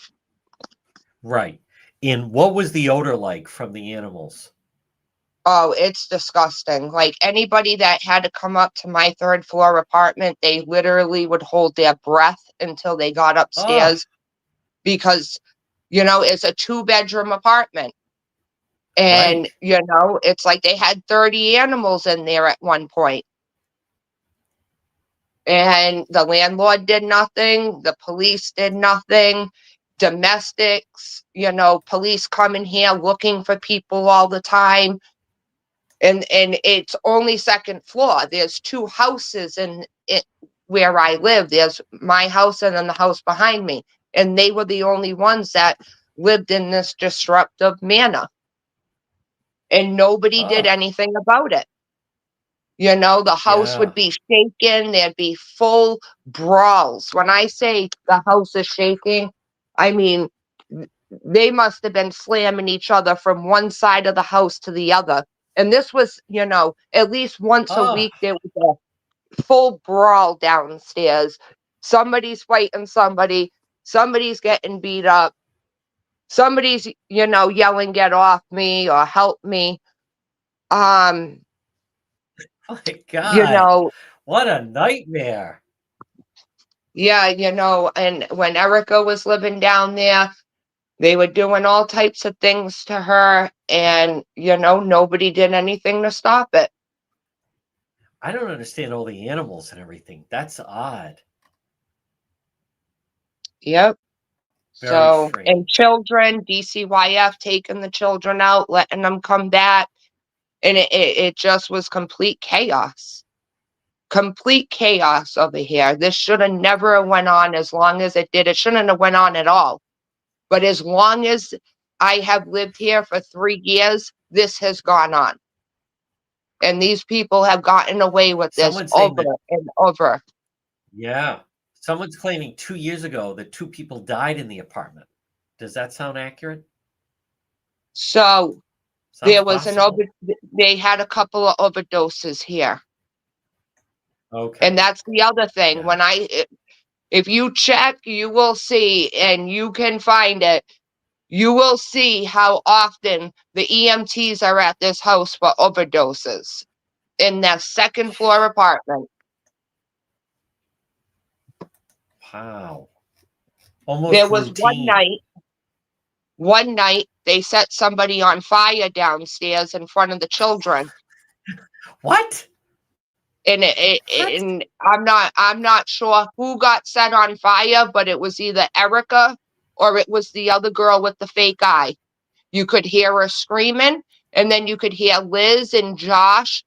Right. And what was the odor like from the animals? Oh, it's disgusting. Like anybody that had to come up to my third floor apartment, they literally would hold their breath until they got Ah, upstairs because, it's a 2-bedroom apartment. right. And, it's like they had 30 animals in there at one point. And the landlord did nothing, the police did nothing, domestics, police come in here looking for people all the time. And it's only second floor. There's 2 houses in it where I live. There's my house and then the house behind me. And they were the only ones that lived in this disruptive manner. And nobody did Ah, anything about it. The house would yeah. be shaking, there'd be full brawls. When I say the house is shaking, I mean, they must have been slamming each other from one side of the house to the other. And this was, at least once a Ah, week, there was a full brawl downstairs. Somebody's fighting somebody, somebody's getting beat up, somebody's, yelling, get off me or help me. Um, my you God. know, What a nightmare. Yeah, and when Erica was living down there, they were doing all types of things to her, and nobody did anything to stop it. I don't understand all the animals and everything. That's odd. Yep. Very So, and strange. children, DCYF taking the children out, letting them come back, and it just was complete chaos. Complete chaos over here. This should have never went on as long as it did. It shouldn't have went on at all. But as long as I have lived here for 3 years, this has gone on. And these people have gotten away with this Someone's saying over that, and over. yeah. Someone's claiming 2 years ago that 2 people died in the apartment. Does that sound accurate? So Sounds there was possible. they had a couple of overdoses here. Okay. And that's the other thing. Yeah. If you check, you will see, and you can find it, you will see how often the EMTs are at this house for overdoses in that second floor apartment. Wow. Almost There was routine. one night they set somebody on fire downstairs in front of the children. What? And What? and I'm not sure who got set on fire, but it was either Erica or it was the other girl with the fake eye. You could hear her screaming, and then you could hear Liz and Josh.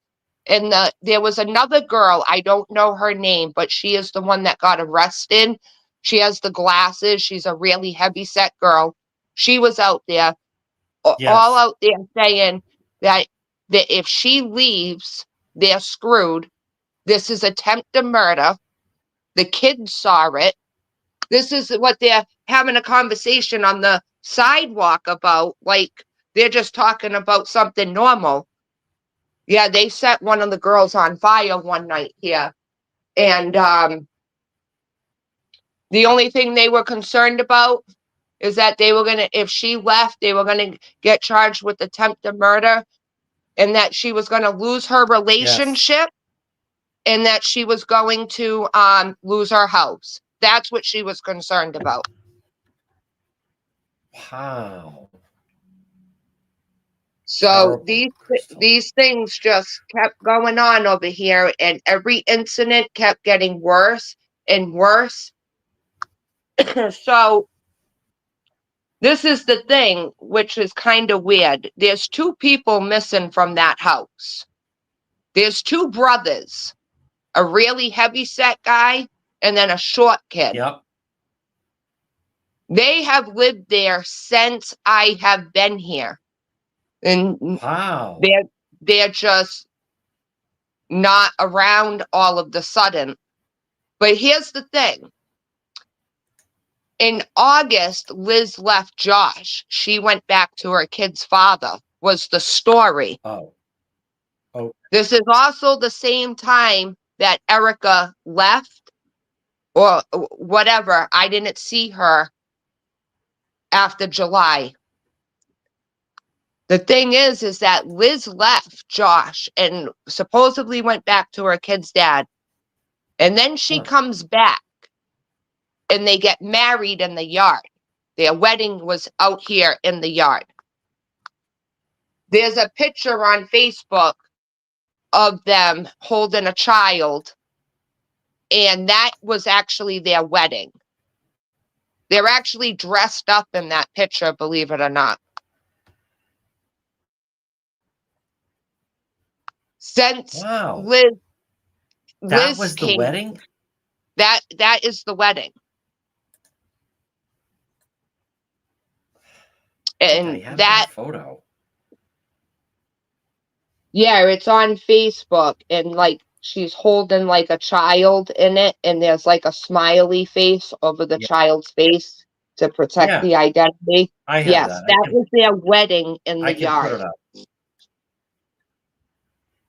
And there was another girl, I don't know her name, but she is the one that got arrested. She has the glasses. She's a really heavy set girl. She was out there, all Yes. out there saying that if she leaves, they're screwed. This is attempted murder. The kids saw it. This is what they're having a conversation on the sidewalk about. Like they're just talking about something normal. Yeah, they set one of the girls on fire one night here. And the only thing they were concerned about is that they were going to, if she left, they were going to get charged with attempted murder, and that she was going to lose her Yes. relationship, and that she was going to lose her house. That's what she was concerned about. Wow. So Terrible, Crystal. these things just kept going on over here, and every incident kept getting worse and worse. So this is the thing, which is kind of weird. There's 2 people missing from that house. There's 2 brothers, a really heavy set guy and then a short kid. Yep. They have lived there since I have been here. And Wow. they're just not around all of the sudden. But here's the thing. In August, Liz left Josh. She went back to her kid's father, was the story. Oh. Oh. This is also the same time that Erica left, or whatever. I didn't see her after July. The thing is that Liz left Josh and supposedly went back to her kid's dad. And then she Huh. comes back and they get married in the yard. Their wedding was out here in the yard. There's a picture on Facebook of them holding a child, and that was actually their wedding. They're actually dressed up in that picture, believe it or not. Since Wow. Liz That was the came, wedding? that is the wedding. I think I And have that, that photo. yeah, it's on Facebook, and like she's holding like a child in it, and there's like a smiley face over the Yeah. child's face to protect Yeah. the identity. I have Yes, that. that was their wedding in I the can put it yard. up.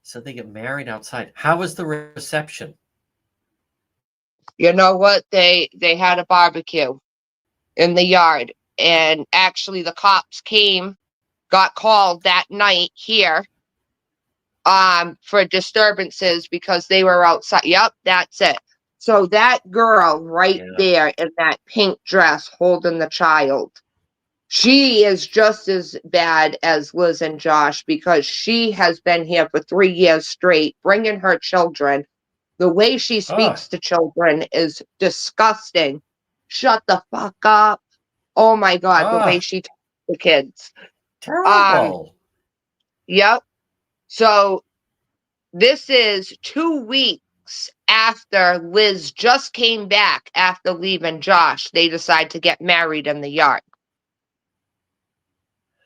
So they get married outside. How was the reception? You know what? They had a barbecue in the yard, and actually the cops got called that night here for disturbances because they were outside. Yep, that's it. So that girl right Yeah. there in that pink dress holding the child, she is just as bad as Liz and Josh because she has been here for 3 years straight, bringing her children. The way she Oh, speaks to children is disgusting. Shut the fuck up. Oh my God, the way oh, she talks to kids. terrible. Yep. So this is 2 weeks after Liz just came back after leaving Josh. They decide to get married in the yard.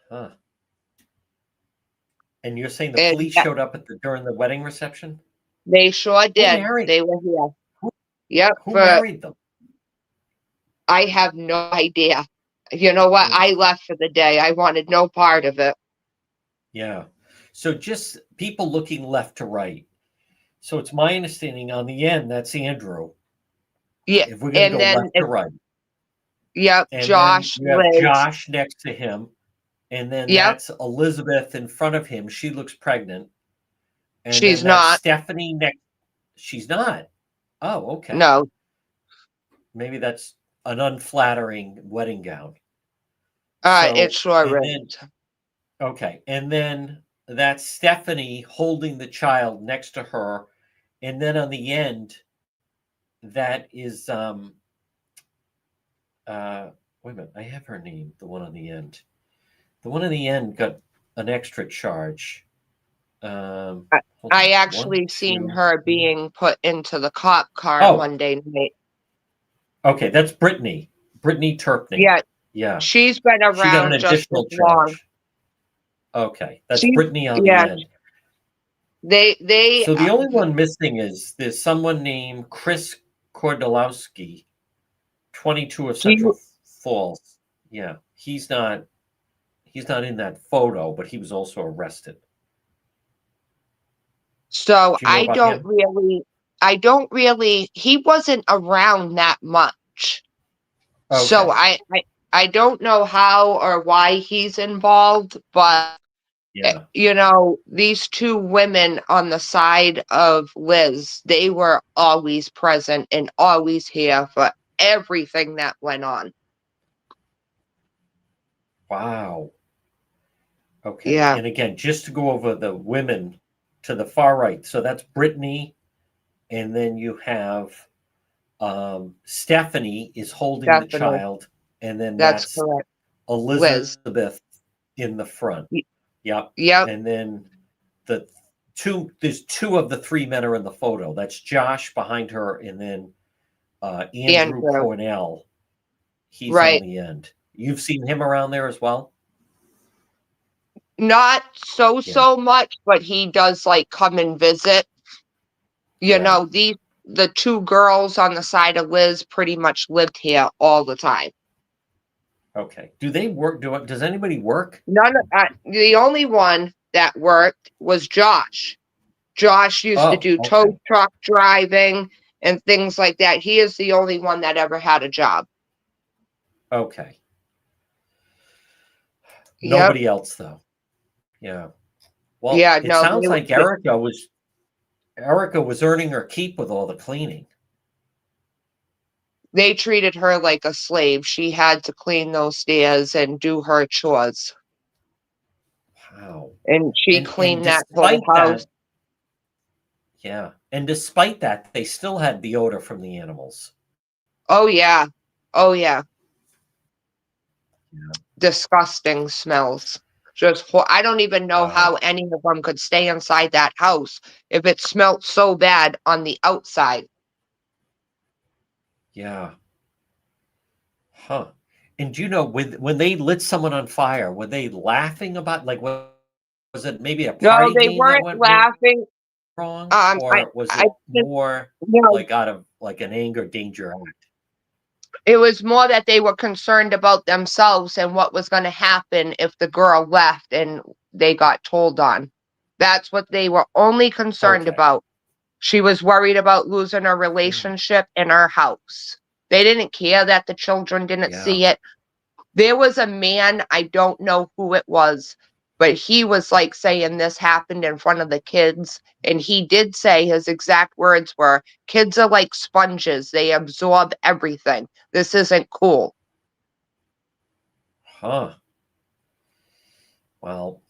Huh. And you're saying the And police showed up during the wedding reception? they sure Who did. married? They were here. Who, Yep. who married them? I have no idea. You know what? Hmm. I left for the day. I wanted no part of it. Yeah. So just people looking left to right. So it's my understanding on the end, that's Andrew. Yeah. If we're going to And go then, left to right. yep, And then Josh, you have Liz. Josh next to him. And then Yep. that's Elizabeth in front of him. She looks pregnant. And She's then that's not. Stephanie next. She's not. Oh, okay. No. Maybe that's an unflattering wedding gown. It So, sure and is. then, okay. And then that's Stephanie holding the child next to her. And then on the end, that is, wait a minute. I have her name, the one on the end. The one on the end got an extra charge. Hold I on. actually 1, seen 2. her being put into the cop car Oh, Monday night. okay. That's Brittany. Brittany Turpney. Yeah, Yeah. she's been She got an around just as additional long. charge. Okay. That's She, Brittany on the yeah, end. they, So the only one missing is there's someone named Chris Kordolowski, 22 of she, Central Falls. Yeah. He's not in that photo, but he was also arrested. so Do you know about him? I don't really, he wasn't around that much. So Okay. I don't know how or why he's involved, but Yeah. you know, these two women on the side of Liz, they were always present and always here for everything that went on. Wow. Okay. Yeah, And again, just to go over the women to the far right. So that's Brittany, and then you have Stephanie is holding the definitely. child, and then That's that's correct. Liz. Elizabeth in the front. Y- Yep. Yep. And then there's two of the three men are in the photo. That's Josh behind her, and then Andrew Andrew. Cornell. He's on Right. the end. You've seen him around there as well? Not Yeah. so much, but he does like come and visit. You Yeah. know, the two girls on the side of Liz pretty much lived here all the time. Okay. Do they work? Does anybody work? The only one that worked was Josh. Josh used to Oh, do okay. tow truck driving and things like that. He is the only one that ever had a job. Okay. Yep. Nobody else though. Yeah. Well, Yeah, it no, sounds like Erica was earning her keep with all the cleaning. they treated her like a slave. She had to clean those stairs and do her chores. Wow. And she And cleaned that despite whole house. that, yeah. And despite that, they still had the odor from the animals. Oh, yeah. Oh, yeah. Yeah. Disgusting smells. I don't even know how any of them could stay inside that house if it smelled so bad on the outside. Yeah. Huh. And do you know when they lit someone on fire, were they laughing about was it maybe a party No, they game that weren't went laughing. wrong? I Or was I it think more no, like out of like an anger danger act? it was more that they were concerned about themselves and what was going to happen if the girl left and they got told on. That's what they were only concerned Okay. about. She was worried about losing her Hmm. relationship and her house. They didn't care that the children didn't Yeah. see it. There was a man, I don't know who it was, but he was like saying this happened in front of the kids. And he did say his exact words were, kids are like sponges. They absorb everything. This isn't cool. Huh. Well,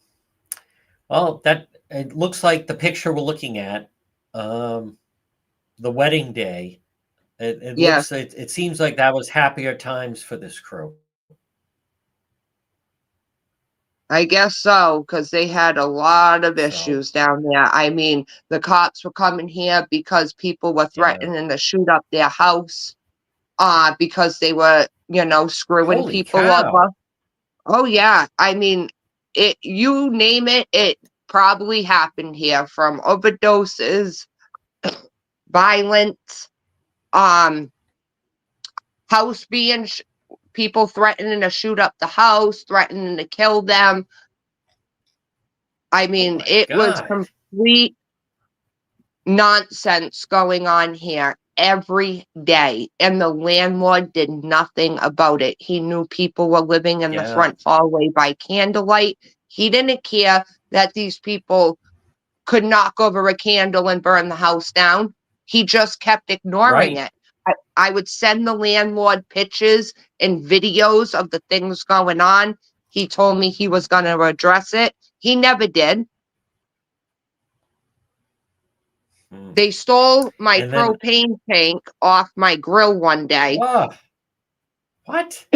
that it looks like the picture we're looking at, the wedding day. Yeah, It seems like that was happier times for this crew. I guess so, because they had a lot of So issues down there. I mean, the cops were coming here because people were yeah. threatening to shoot up their house, because they were, screwing Holy people cow. over. Oh yeah, I mean, you name it, it probably happened here, from overdoses, violence, house being people threatening to shoot up the house, threatening to kill them. I mean, my it was God. complete nonsense going on here every day, and the landlord did nothing about it. He knew people were living in the Yeah. front hallway by candlelight. He didn't care that these people could knock over a candle and burn the house down. He just kept ignoring Right. it. I would send the landlord pictures and videos of the things going on. He told me he was going to address it. He never did. Hmm. They stole my And then, propane tank off my grill one day. what?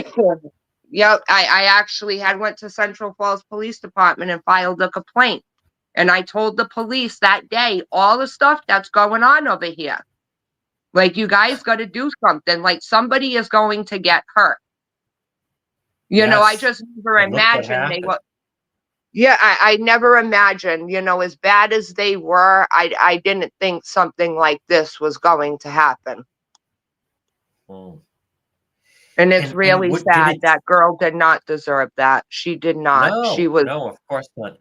Yep, I actually had went to Central Falls Police Department and filed a complaint. And I told the police that day all the stuff that's going on over here. Like, you guys got to do something. Like, somebody is going to get hurt. You know, I Yes. just never And look what imagined they happened. were. Yeah, I never imagined, you know, as bad as they were, I didn't think something like this was going to happen. Hmm. And it's And really what did sad. it? That girl did not deserve that. She did not. She No, was. no, of course not.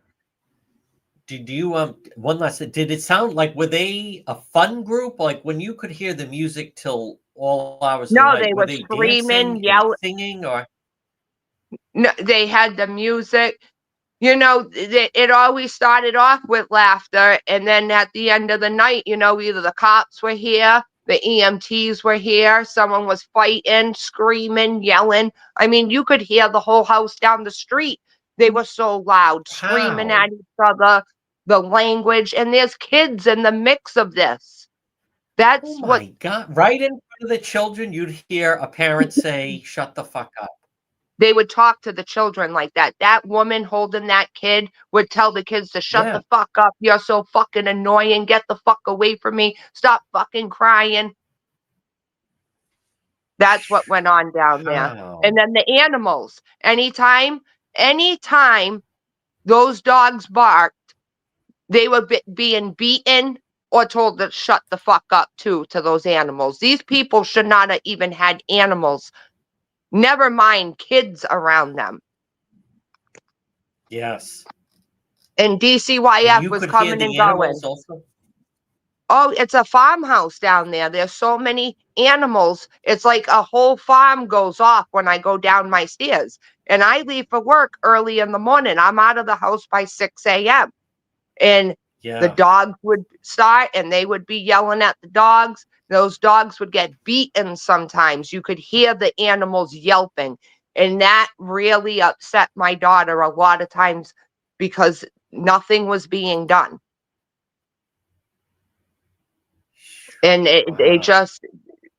Did you one last thing, did it sound like, were they a fun group? Like, when you could hear the music till all hours of the No, night, they were were they screaming, dancing and yelling. singing, or? No, they had the music. You know, it always started off with laughter. And then at the end of the night, you know, either the cops were here, the EMTs were here, someone was fighting, screaming, yelling. I mean, you could hear the whole house down the street. They were so loud, screaming Wow. at each other, the language. And there's kids in the mix of this. Oh That's what my God. Right in front of the children, you'd hear a parent say, "Shut the fuck up." they would talk to the children like that. That woman holding that kid would tell the kids to shut Yeah. the fuck up. You're so fucking annoying. Get the fuck away from me. Stop fucking crying. That's what went on down there. And Wow. then the animals. Anytime those dogs barked, they were being beaten or told to shut the fuck up too, to those animals. These people should not have even had animals. Never mind kids around them. Yes. And And DCYF you was could hear coming and the going. animals also? Oh, it's a farmhouse down there. There's so many animals. It's like a whole farm goes off when I go down my stairs. And I leave for work early in the morning. I'm out of the house by 6 a.m. And the Yeah. dogs would start and they would be yelling at the dogs. Those dogs would get beaten sometimes. You could hear the animals yelping. And that really upset my daughter a lot of times because nothing was being done. And Wow.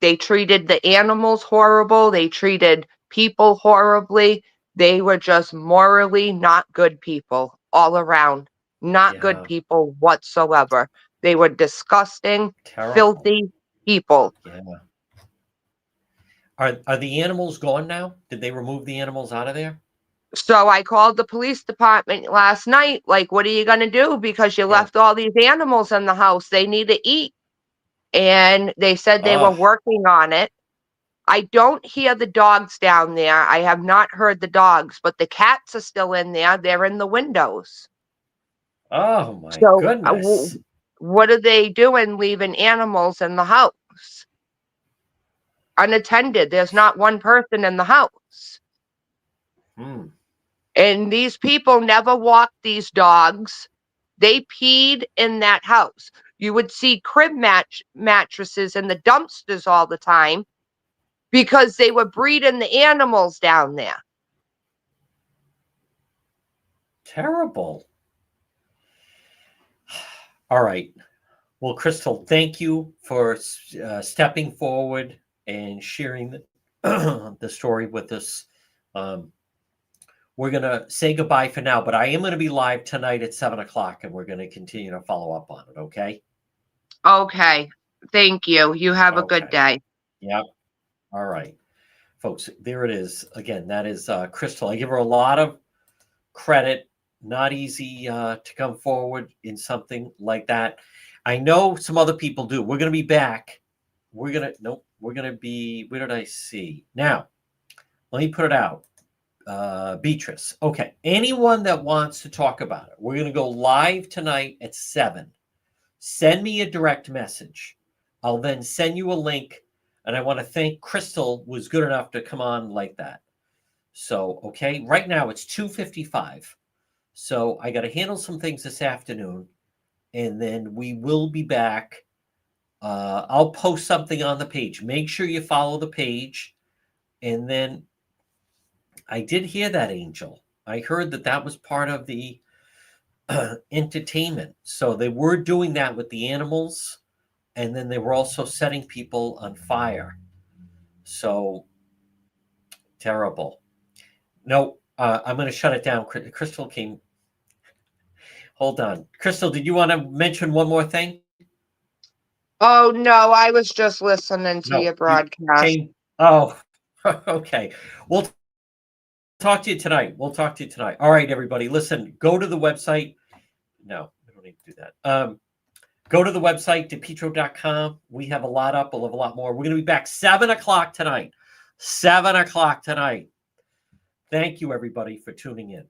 they treated the animals horrible. They treated people horribly. They were just morally not good people all around. Not good Yeah. people whatsoever. They were disgusting, Terrible. filthy people. Yeah. Are the animals gone now? Did they remove the animals out of there? So I called the police department last night. Like, what are you going to do? Because you Yeah. left all these animals in the house. They need to eat. And they said they were Oh. working on it. I don't hear the dogs down there. I have not heard the dogs, but the cats are still in there. They're in the windows. Oh my So, goodness. what are they doing leaving animals in the house unattended? There's not one person in the house. Hmm. And these people never walked these dogs. They peed in that house. You would see crib mattresses in the dumpsters all the time because they were breeding the animals down there. Terrible. All right. Well, Crystal, thank you for stepping forward and sharing the story with us. We're going to say goodbye for now, but I am going to be live tonight at 7 o'clock, and we're going to continue to follow up on it. Okay. Okay. Thank you. You have a good Okay. day. Yep. All right, folks. There it is. Again, that is Crystal. I give her a lot of credit not easy to come forward in something like that. I know some other people do. We're going to be back. We're going to be, where did I see? Now, let me put it out. Beatrice. Okay. Anyone that wants to talk about it, we're going to go live tonight at 7. Send me a direct message. I'll then send you a link. And I want to thank Crystal was good enough to come on like that. So, okay. Right now it's 2:55. So I got to handle some things this afternoon. And then we will be back. I'll post something on the page. Make sure you follow the page. And then I did hear that, Angel. I heard that was part of the entertainment. So they were doing that with the animals, and then they were also setting people on fire. So terrible. No, I'm going to shut it down. Crystal came. Hold on. Crystal, did you want to mention one more thing? Oh, no, I was just listening to No, your broadcast. Oh, okay. We'll talk to you tonight. All right, everybody. Listen, go to the website. No, I don't need to do that. Go to the website, depetro.com. We have a lot up. We'll have a lot more. We're going to be back 7 o'clock tonight. 7 o'clock tonight. Thank you, everybody, for tuning in.